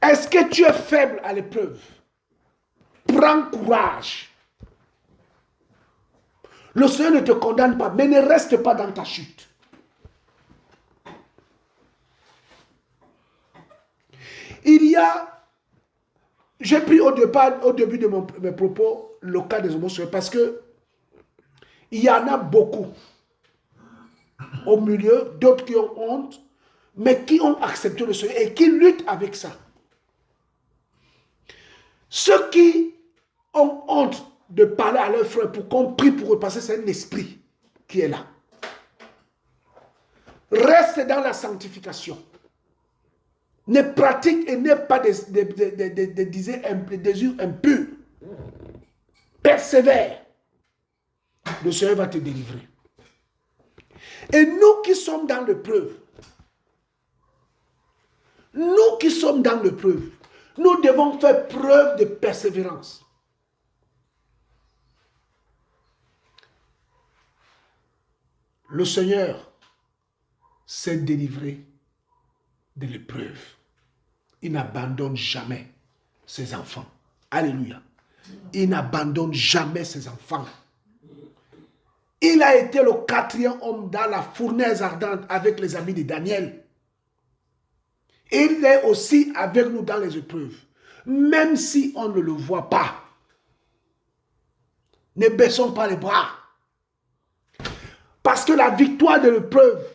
Est-ce que tu es faible à l'épreuve? Prends courage. Le Seigneur ne te condamne pas, mais ne reste pas dans ta chute. J'ai pris au début de mes propos, le cas des homosexuels, parce que il y en a beaucoup au milieu, d'autres qui ont honte, mais qui ont accepté le Seigneur et qui luttent avec ça. Ceux qui ont honte de parler à leurs frères pour qu'on prie pour eux, parce que c'est un esprit qui est là. Reste dans la sanctification. Ne pratique et n'aie pas des désirs impurs. Persévère. Le Seigneur va te délivrer. Et nous qui sommes dans l'épreuve, nous devons faire preuve de persévérance. Le Seigneur s'est délivré de l'épreuve. Il n'abandonne jamais ses enfants. Alléluia. Il n'abandonne jamais ses enfants. Il a été le 4e homme dans la fournaise ardente avec les amis de Daniel. Il est aussi avec nous dans les épreuves. Même si on ne le voit pas. Ne baissons pas les bras. Parce que la victoire de l'épreuve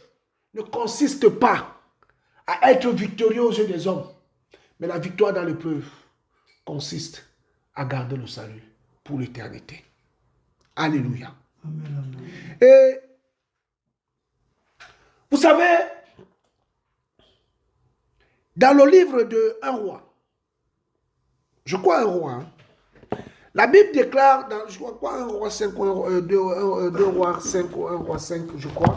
ne consiste pas à être victorieux aux yeux des hommes. Mais la victoire dans l'épreuve consiste à garder le salut pour l'éternité. Alléluia. Amen. Et vous savez, dans le livre de 1 roi, je crois 1 roi, hein, la Bible déclare, je crois 1 roi 5, 2 rois 5 ou 1 roi 5, je crois,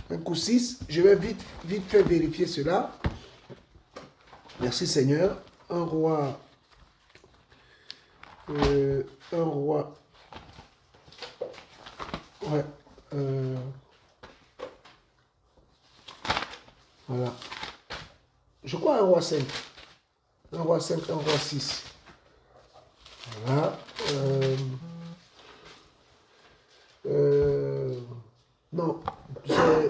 5 ou 6, je vais vite fait vérifier cela. Merci Seigneur. 1 roi, ouais, voilà. Je crois 1 roi 5. 1 roi 5, 1 roi 6. Voilà. Non,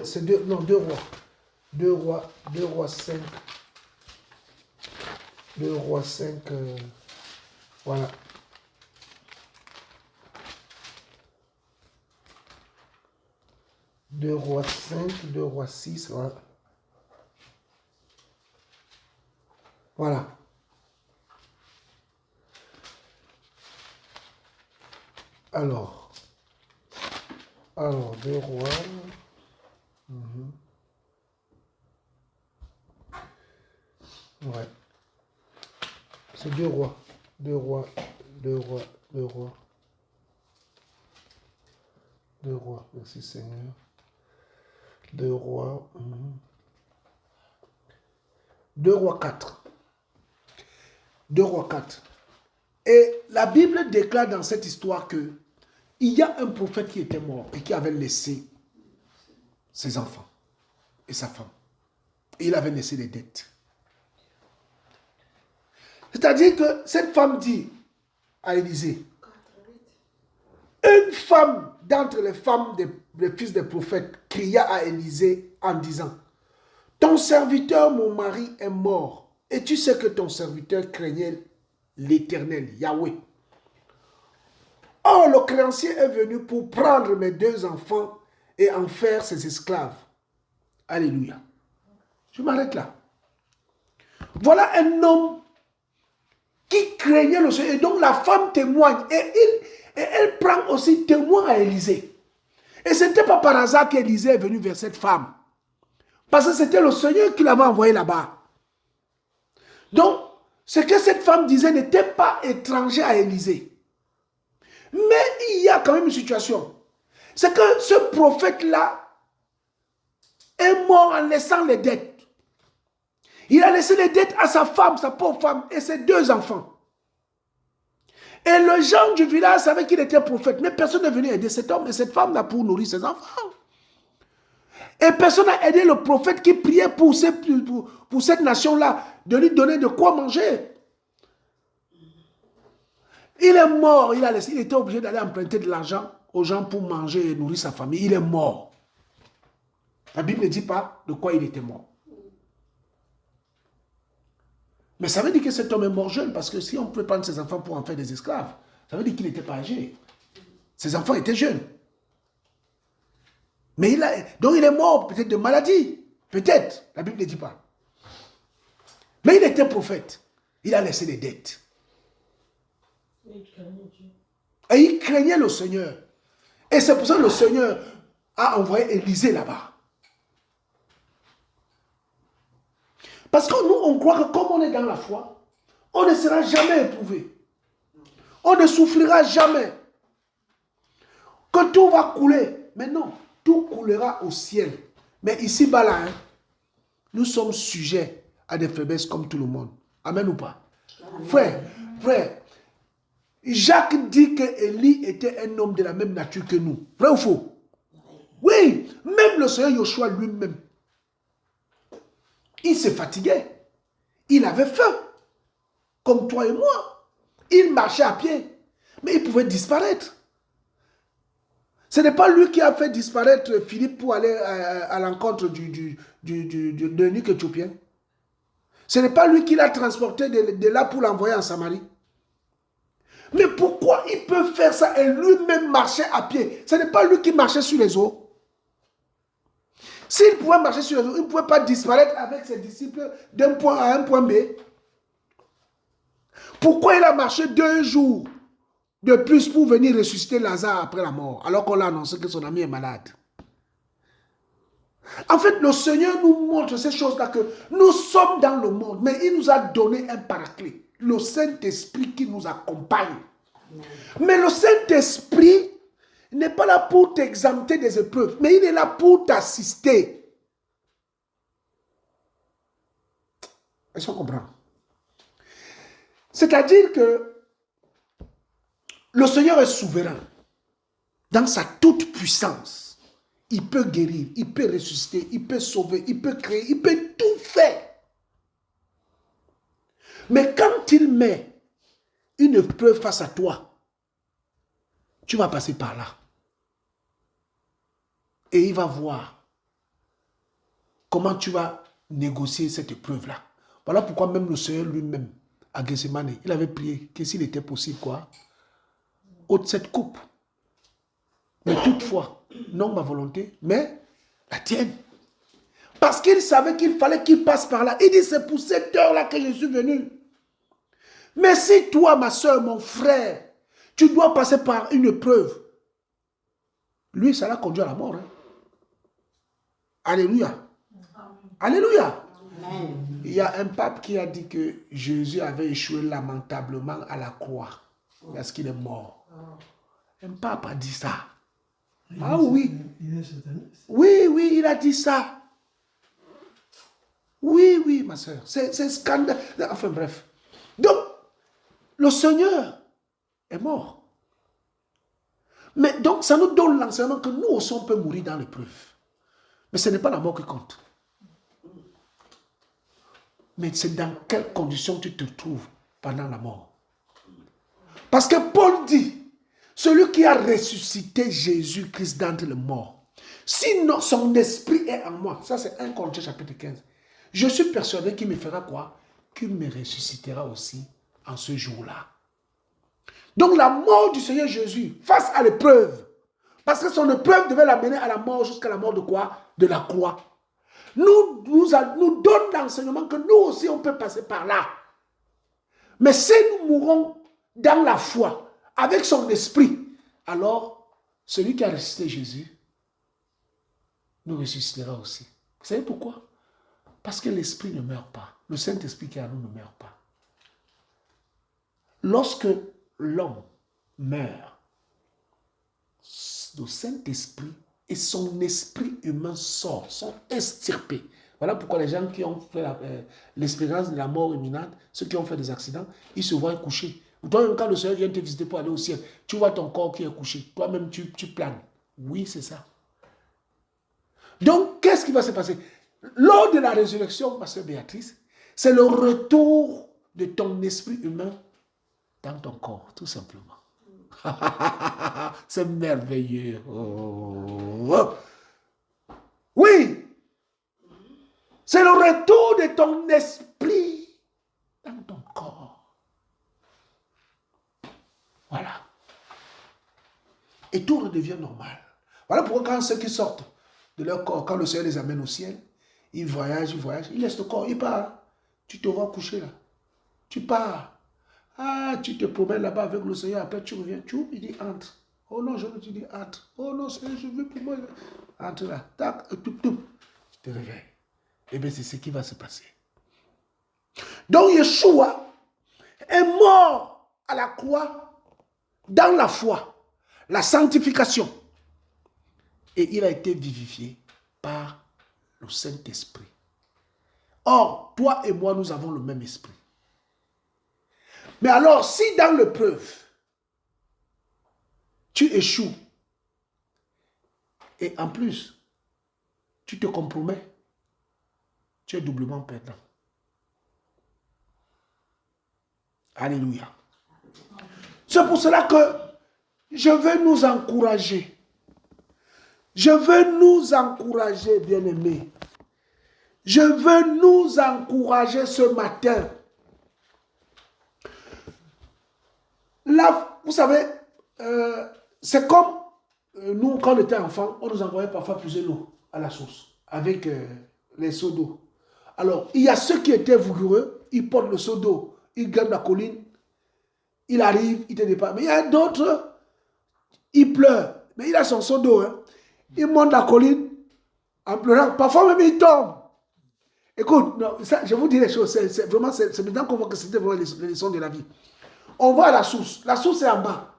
c'est 2 rois. 2 rois 5. 2 rois 5. Voilà. Deux rois 5, 2 rois 6, voilà. Voilà. Alors, 2 rois. Ouais. C'est 2 rois. 2 rois. 2 rois. 2 rois. 2 rois. Merci Seigneur. 2 rois. 2 rois 4. 2 rois 4. Et la Bible déclare dans cette histoire que il y a un prophète qui était mort et qui avait laissé ses enfants et sa femme. Et il avait laissé des dettes. C'est-à-dire que cette femme dit à Élisée, une femme d'entre les femmes des fils des prophètes cria à Élisée en disant, ton serviteur, mon mari, est mort. Et tu sais que ton serviteur craignait l'Éternel, Yahweh. Or, le créancier est venu pour prendre mes 2 enfants et en faire ses esclaves. Alléluia. Je m'arrête là. Voilà un homme qui craignait le Seigneur. Et donc la femme témoigne. Et elle prend aussi témoin à Élisée. Et ce n'était pas par hasard qu'Élisée est venu vers cette femme. Parce que c'était le Seigneur qui l'avait envoyé là-bas. Donc, ce que cette femme disait n'était pas étranger à Élisée. Mais il y a quand même une situation. C'est que ce prophète-là est mort en laissant les dettes. Il a laissé les dettes à sa femme, sa pauvre femme, et ses 2 enfants. Et les gens du village savaient qu'il était prophète, mais personne n'est venu aider cet homme et cette femme-là pour nourrir ses enfants. Et personne n'a aidé le prophète qui priait pour cette nation-là, de lui donner de quoi manger. Il est mort, il était obligé d'aller emprunter de l'argent aux gens pour manger et nourrir sa famille. Il est mort. La Bible ne dit pas de quoi il était mort. Mais ça veut dire que cet homme est mort jeune, parce que si on peut prendre ses enfants pour en faire des esclaves, ça veut dire qu'il n'était pas âgé. Ses enfants étaient jeunes. Mais donc il est mort peut-être de maladie. Peut-être, la Bible ne dit pas. Mais il était prophète. Il a laissé des dettes. Et il craignait le Seigneur. Et c'est pour ça que le Seigneur a envoyé Élisée là-bas. Parce que nous, on croit que comme on est dans la foi, on ne sera jamais éprouvé. On ne souffrira jamais. Que tout va couler. Mais non, tout coulera au ciel. Mais ici-bas là, nous sommes sujets à des faiblesses comme tout le monde. Amen ou pas? Frère, Jacques dit que Élie était un homme de la même nature que nous. Vrai ou faux? Oui, même le Seigneur Yoshua lui-même, il se fatiguait. Il avait faim, comme toi et moi. Il marchait à pied, mais il pouvait disparaître. Ce n'est pas lui qui a fait disparaître Philippe pour aller à l'encontre de l'eunuque éthiopien. Ce n'est pas lui qui l'a transporté de là pour l'envoyer en Samarie. Mais pourquoi il peut faire ça et lui-même marcher à pied? Ce n'est pas lui qui marchait sur les eaux. S'il pouvait marcher sur les eaux, il ne pouvait pas disparaître avec ses disciples d'un point A à un point B. Pourquoi il a marché 2 jours de plus pour venir ressusciter Lazare après la mort, alors qu'on l'a annoncé que son ami est malade? En fait, le Seigneur nous montre ces choses-là, que nous sommes dans le monde, mais il nous a donné un paraclet, le Saint-Esprit qui nous accompagne. Mais le Saint-Esprit n'est pas là pour t'exempter des épreuves, mais il est là pour t'assister. Est-ce qu'on comprend? C'est-à-dire que le Seigneur est souverain. Dans sa toute puissance, il peut guérir, il peut ressusciter, il peut sauver, il peut créer, il peut tout faire. Mais quand il met une épreuve face à toi, tu vas passer par là. Et il va voir comment tu vas négocier cette épreuve-là. Voilà pourquoi même le Seigneur lui-même, à Gethsemane, il avait prié que s'il était possible, quoi, ôte cette coupe. Mais toutefois, non ma volonté, mais la tienne. Parce qu'il savait qu'il fallait qu'il passe par là. Il dit, c'est pour cette heure-là que je suis venu. Mais si toi, ma soeur, mon frère, tu dois passer par une épreuve, lui, ça l'a conduit à la mort. Hein. Alléluia. Alléluia. Amen. Il y a un pape qui a dit que Jésus avait échoué lamentablement à la croix parce qu'il est mort. Un pape a dit ça. Ah oui. Oui, il a dit ça. Oui, ma soeur. C'est scandale. Enfin bref. Donc, le Seigneur est mort. Mais donc, ça nous donne l'enseignement que nous aussi, on peut mourir dans l'épreuve. Mais ce n'est pas la mort qui compte. Mais c'est dans quelles conditions tu te trouves pendant la mort. Parce que Paul dit, celui qui a ressuscité Jésus-Christ d'entre les morts, sinon son esprit est en moi, ça c'est 1 Corinthiens chapitre 15, je suis persuadé qu'il me fera quoi? Qu'il me ressuscitera aussi en ce jour-là. Donc la mort du Seigneur Jésus face à l'épreuve, parce que son épreuve devait l'amener à la mort jusqu'à la mort de quoi? De la croix. Nous donne l'enseignement que nous aussi on peut passer par là. Mais si nous mourons dans la foi, avec son esprit, alors celui qui a ressuscité Jésus nous ressuscitera aussi. Vous savez pourquoi? Parce que l'esprit ne meurt pas. Le Saint-Esprit qui est en nous ne meurt pas. Lorsque l'homme meurt, le Saint-Esprit et son esprit humain sont extirpés. Voilà pourquoi les gens qui ont fait l'expérience de la mort imminente, ceux qui ont fait des accidents, ils se voient couchés. Toi-même, quand le Seigneur vient te visiter pour aller au ciel, tu vois ton corps qui est couché. Toi-même, tu planes. Oui, c'est ça. Donc, qu'est-ce qui va se passer? Lors de la résurrection, ma sœur Béatrice, c'est le retour de ton esprit humain dans ton corps, tout simplement. C'est merveilleux. Oh. Oui. C'est le retour de ton esprit dans ton corps. Voilà. Et tout redevient normal. Voilà pourquoi quand ceux qui sortent de leur corps, quand le Seigneur les amène au ciel, ils voyagent, ils laissent le corps, ils partent. Tu te vois coucher là. Tu pars. Ah, tu te promènes là-bas avec le Seigneur, après tu reviens, il dit entre. Oh non, je veux te dire entre. Oh non, Seigneur, je veux pour moi. Entre là. Tac, tout. Tu te réveilles. Eh bien, c'est ce qui va se passer. Donc, Yeshua est mort à la croix dans la foi, la sanctification. Et il a été vivifié par le Saint-Esprit. Or, toi et moi, nous avons le même esprit. Mais alors, si dans l'épreuve, tu échoues, et en plus, tu te compromets, tu es doublement perdant. Alléluia. C'est pour cela que je veux nous encourager. Je veux nous encourager, bien-aimés. Je veux nous encourager ce matin. Là, vous savez, c'est comme nous, quand on était enfants, on nous envoyait parfois puiser l'eau à la source avec les seaux d'eau. Alors, il y a ceux qui étaient vigoureux, ils portent le seau d'eau, ils grimpent la colline, il arrive, il te dépasse. Mais il y a d'autres, ils pleurent, mais il a son seau d'eau. Hein. Il monte la colline en pleurant, parfois même il tombe. Écoute, non, ça, je vous dis les choses, c'est maintenant qu'on voit que c'était vraiment les leçons de la vie. On va à la source est en bas,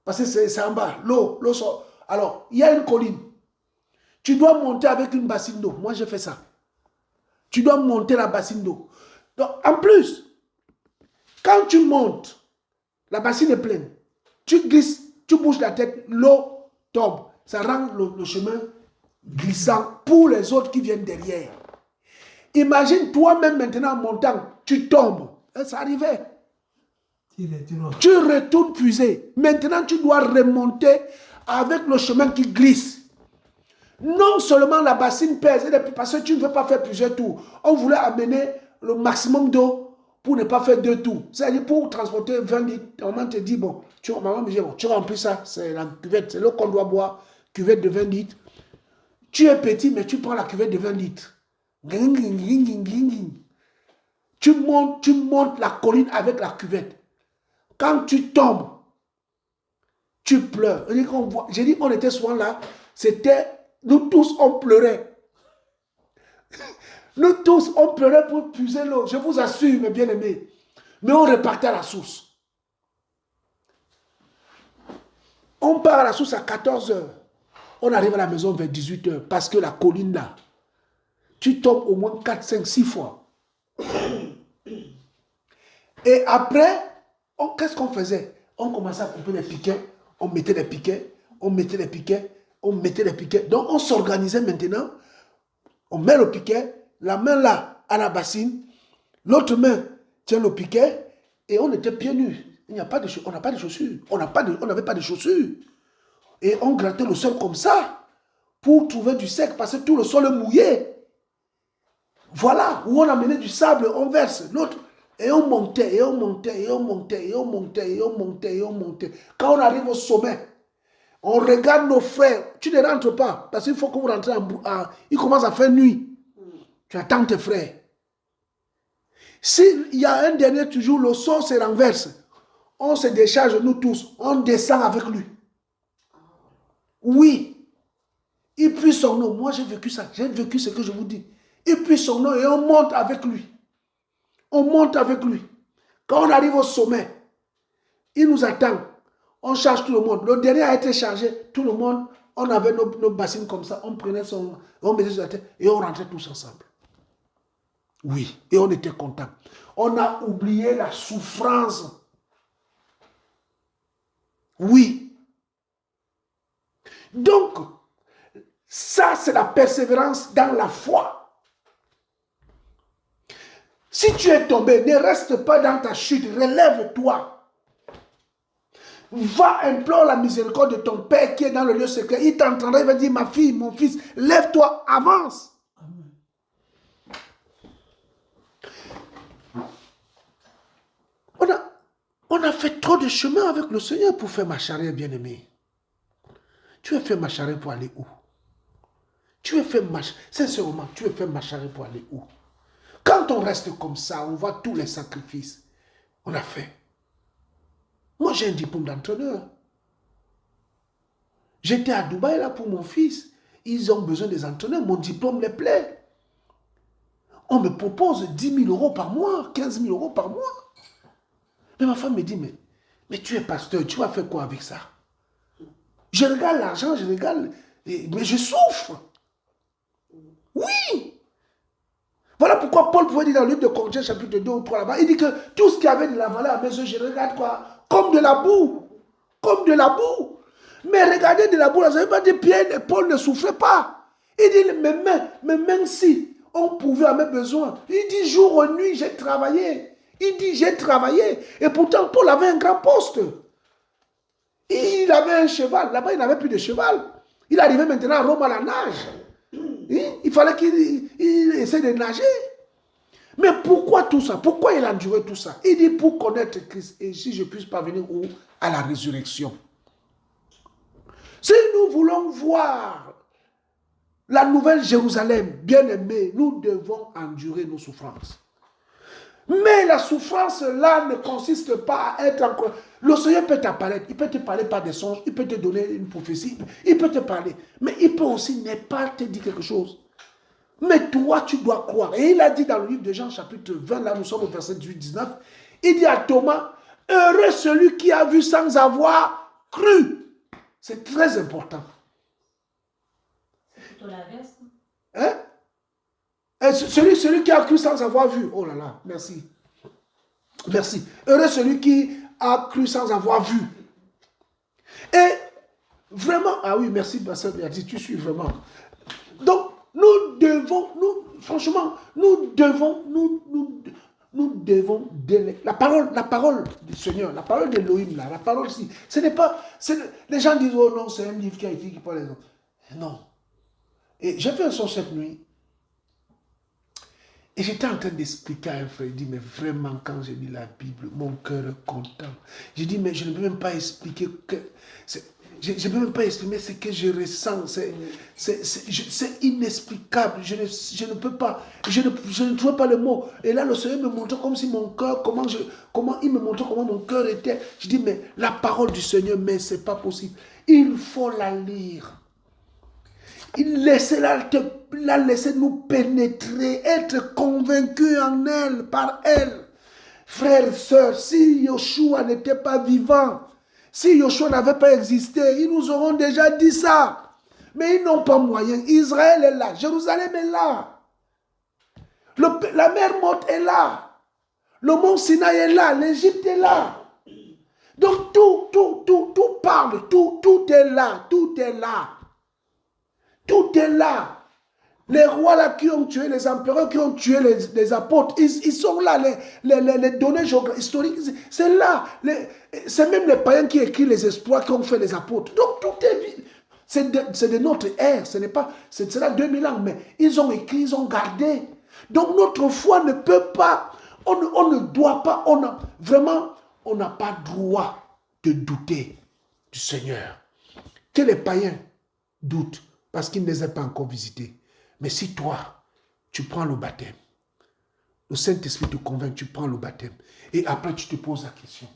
parce que c'est en bas, l'eau sort. Alors, il y a une colline. Tu dois monter avec une bassine d'eau. Moi, j'ai fait ça. Tu dois monter la bassine d'eau. Donc, en plus, quand tu montes, la bassine est pleine. Tu glisses, tu bouges la tête, l'eau tombe. Ça rend le chemin glissant pour les autres qui viennent derrière. Imagine toi-même maintenant en montant, tu tombes. Ça arrivait. Tu retournes puiser. Maintenant, tu dois remonter avec le chemin qui glisse. Non seulement la bassine pèse, parce que tu ne veux pas faire plusieurs tours. On voulait amener le maximum d'eau pour ne pas faire 2 tours. C'est-à-dire pour transporter 20 litres, maman te dit, bon, maman me dit, bon, tu remplis ça, c'est la cuvette, c'est l'eau qu'on doit boire, cuvette de 20 litres. Tu es petit, mais tu prends la cuvette de 20 litres. Tu montes la colline avec la cuvette. Quand tu tombes, tu pleures. J'ai dit, on était souvent là, nous tous, on pleurait. Nous tous, on pleurait pour puiser l'eau. Je vous assure, mes bien-aimés. Mais on repartait à la source. On part à la source à 14 h. On arrive à la maison vers 18 h parce que la colline là, tu tombes au moins 4, 5, 6 fois. Et après, qu'est-ce qu'on faisait? On commençait à couper les piquets, on mettait les piquets, on mettait les piquets, on mettait les piquets. Donc on s'organisait maintenant. On met le piquet, la main là à la bassine, l'autre main tient le piquet et on était pieds nus. On n'a pas de chaussures. On n'avait pas de chaussures. Et on grattait le sol comme ça pour trouver du sec parce que tout le sol est mouillé. Voilà, où on amenait du sable, on verse l'autre. Et on montait, et on montait, et on montait, et on montait, et on montait, et on montait. Quand on arrive au sommet, on regarde nos frères. Tu ne rentres pas parce qu'il faut que vous rentrez il commence à faire nuit. Tu attends tes frères. S'il y a un dernier toujours, le sol se renverse. On se décharge, nous tous. On descend avec lui. Oui. Il puise son nom. Moi, j'ai vécu ça. J'ai vécu ce que je vous dis. Il puise son nom et on monte avec lui. On monte avec lui. Quand on arrive au sommet, il nous attend. On charge tout le monde. Le dernier a été chargé. Tout le monde, on avait nos bassines comme ça. On prenait on mettait sur la tête et on rentrait tous ensemble. Oui. Et on était contents. On a oublié la souffrance. Oui. Donc, ça, c'est la persévérance dans la foi. Si tu es tombé, ne reste pas dans ta chute, relève-toi. Va implore la miséricorde de ton Père qui est dans le lieu secret. Il t'entendra, il va dire, ma fille, mon fils, lève-toi, avance. On a fait trop de chemin avec le Seigneur pour faire ma charrette, bien-aimé. Tu as fait ma charrette pour aller où? Sincèrement, tu as fait ma charrette pour aller où? Quand on reste comme ça, on voit tous les sacrifices. On a fait. Moi, j'ai un diplôme d'entraîneur. J'étais à Dubaï là pour mon fils. Ils ont besoin des entraîneurs. Mon diplôme les plaît. On me propose 10 000 euros par mois, 15 000 euros par mois. Mais ma femme me dit, mais tu es pasteur, tu vas faire quoi avec ça? Je regarde l'argent, je regarde, mais je souffre. Oui. Voilà pourquoi Paul pouvait dire dans le livre de Corinthiens, chapitre 2 ou 3 là-bas, il dit que tout ce qui avait de la valeur à mes yeux, je regarde quoi? Comme de la boue. Comme de la boue. Mais regardez de la boue, ça ne veut pas dire Pierre et Paul ne souffraient pas. Il dit, mais même si on pouvait à mes besoins, il dit, jour et nuit, j'ai travaillé. Il dit, j'ai travaillé. Et pourtant, Paul avait un grand poste. Il avait un cheval. Là-bas, il n'avait plus de cheval. Il arrivait maintenant à Rome à la nage. Il fallait qu'il essaie de nager. Mais pourquoi tout ça? Pourquoi il a enduré tout ça? Il dit, pour connaître Christ et si je puisse parvenir où? À la résurrection. Si nous voulons voir la nouvelle Jérusalem, bien aimée, nous devons endurer nos souffrances. Mais la souffrance là ne consiste pas à être encore... Le Seigneur peut t'apparaître, il peut te parler par des songes, il peut te donner une prophétie, il peut te parler. Mais il peut aussi ne pas te dire quelque chose. Mais toi, tu dois croire. Et il a dit dans le livre de Jean, chapitre 20, là nous sommes au verset 18-19, il dit à Thomas, heureux celui qui a vu sans avoir cru. C'est très important. C'est plutôt l'inverse. Hein? Celui qui a cru sans avoir vu. Oh là là, merci. Merci. Heureux celui qui a cru sans avoir vu. Et vraiment, ah oui, merci, merci, tu suis vraiment. Donc, nous devons, nous devons la parole du Seigneur, la parole d'Élohim, la parole aussi. Ce n'est pas, les gens disent, oh non, c'est un livre qui a été qui parle les autres. Non. Et j'ai fait un son cette nuit. Et j'étais en train d'expliquer à un frère, il dit, mais vraiment, quand j'ai lu la Bible, mon cœur est content. J'ai dit, mais je ne peux même pas expliquer que... Je ne peux même pas exprimer ce que je ressens. C'est inexplicable. Je ne peux pas. Je ne trouve pas le mot. Et là, le Seigneur me montrait comme si mon cœur, comment il me montrait comment mon cœur était. Je dis, mais la parole du Seigneur, mais ce n'est pas possible. Il faut la lire. La laisser nous pénétrer, être convaincu en elle, par elle. Frères et sœurs, si Yoshua n'était pas vivant, si Yoshua n'avait pas existé, ils nous auront déjà dit ça. Mais ils n'ont pas moyen. Israël est là, Jérusalem est là. La mer morte est là. Le mont Sinaï est là, l'Égypte est là. Donc tout parle, tout est là, tout est là. Tout est là. Les rois là qui ont tué, les empereurs qui ont tué les apôtres, ils sont là. Les données historiques, c'est là. C'est même les païens qui écrivent les exploits qui ont fait les apôtres. Donc tout est... C'est de notre ère. Ce n'est pas... C'est là 2000 ans. Mais ils ont écrit, ils ont gardé. Donc notre foi ne peut pas... On ne doit pas... Vraiment, on n'a pas droit de douter du Seigneur. Que les païens doutent parce qu'ils ne les ont pas encore visités. Mais si toi, tu prends le baptême, le Saint-Esprit te convainc, tu prends le baptême, et après tu te poses la question,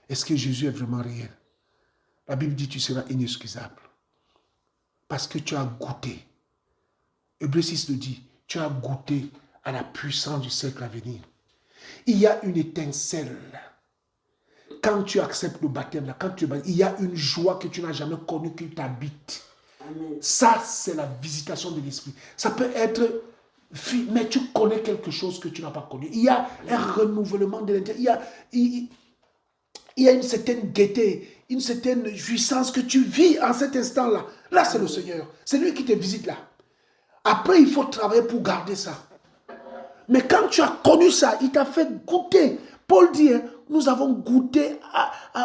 est-ce que Jésus est vraiment réel? La Bible dit que tu seras inexcusable. Parce que tu as goûté. Hébreux 6 le dit, tu as goûté à la puissance du siècle à venir. Il y a une étincelle. Quand tu acceptes le baptême, là, quand tu es baptisé, il y a une joie que tu n'as jamais connue qui t'habite. Amen. Ça, c'est la visitation de l'esprit. Ça peut être, mais tu connais quelque chose que tu n'as pas connu. Il y a un renouvellement de l'intérieur. Il y a une certaine gaieté, une certaine jouissance que tu vis en cet instant-là. Là, c'est le Seigneur. C'est lui qui te visite là. Après, il faut travailler pour garder ça. Mais quand tu as connu ça, il t'a fait goûter. Paul dit, hein, nous avons goûté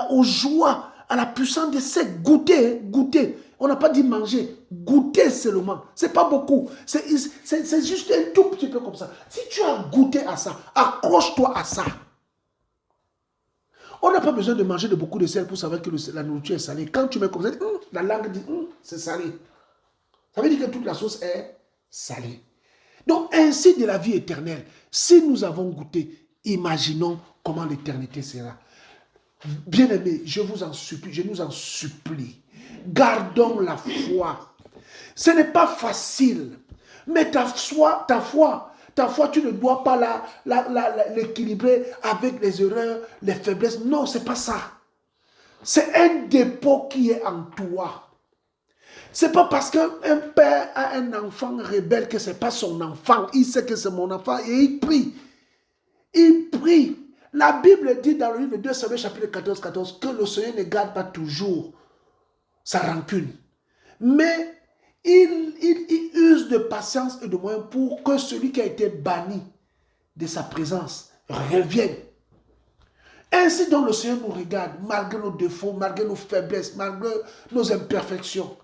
aux joies, à la puissance de cette goûter, goûter. On n'a pas dit manger, goûter seulement. C'est pas beaucoup. C'est juste un tout petit peu comme ça. Si tu as goûté à ça, accroche-toi à ça. On n'a pas besoin de manger de beaucoup de sel pour savoir que la nourriture est salée. Quand tu mets comme ça, la langue dit, c'est salé. Ça veut dire que toute la sauce est salée. Donc, ainsi de la vie éternelle. Si nous avons goûté, imaginons comment l'éternité sera. Bien-aimés, je vous en supplie, je nous en supplie. Gardons la foi. Ce n'est pas facile. Mais ta foi, tu ne dois pas l'équilibrer avec les erreurs, les faiblesses. Non, ce n'est pas ça. C'est un dépôt qui est en toi. Ce n'est pas parce qu'un père a un enfant rebelle que ce n'est pas son enfant. Il sait que c'est mon enfant et il prie. Il prie. La Bible dit dans le livre de 2 Samuel chapitre 14 que le Seigneur ne garde pas toujours sa rancune. Mais il use de patience et de moyens pour que celui qui a été banni de sa présence revienne. Ainsi donc le Seigneur nous regarde, malgré nos défauts, malgré nos faiblesses, malgré nos imperfections.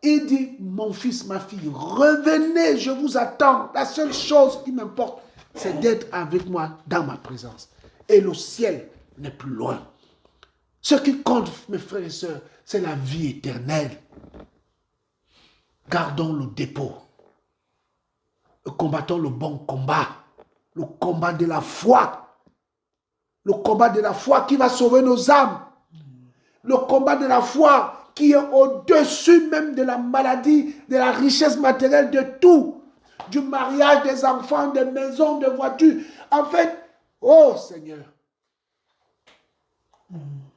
Il dit, mon fils, ma fille, revenez, je vous attends. La seule chose qui m'importe, c'est d'être avec moi dans ma présence. Et le ciel n'est plus loin. Ce qui compte, mes frères et sœurs, c'est la vie éternelle. Gardons le dépôt. Combattons le bon combat. Le combat de la foi. Le combat de la foi qui va sauver nos âmes. Le combat de la foi qui est au-dessus même de la maladie, de la richesse matérielle, de tout. Du mariage, des enfants, des maisons, des voitures. En fait, oh Seigneur.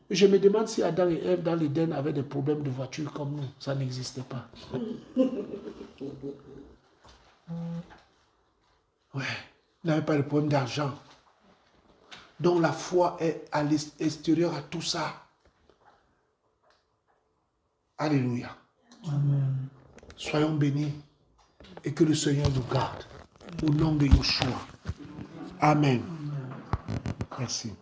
Je me demande si Adam et Ève dans l'Éden avaient des problèmes de voiture comme nous. Ça n'existait pas. Ouais, ils n'avaient pas de problème d'argent. Donc la foi est à l'extérieur à tout ça. Alléluia. Amen. Soyons bénis et que le Seigneur nous garde. Au nom de Yeshua. Amen. Merci.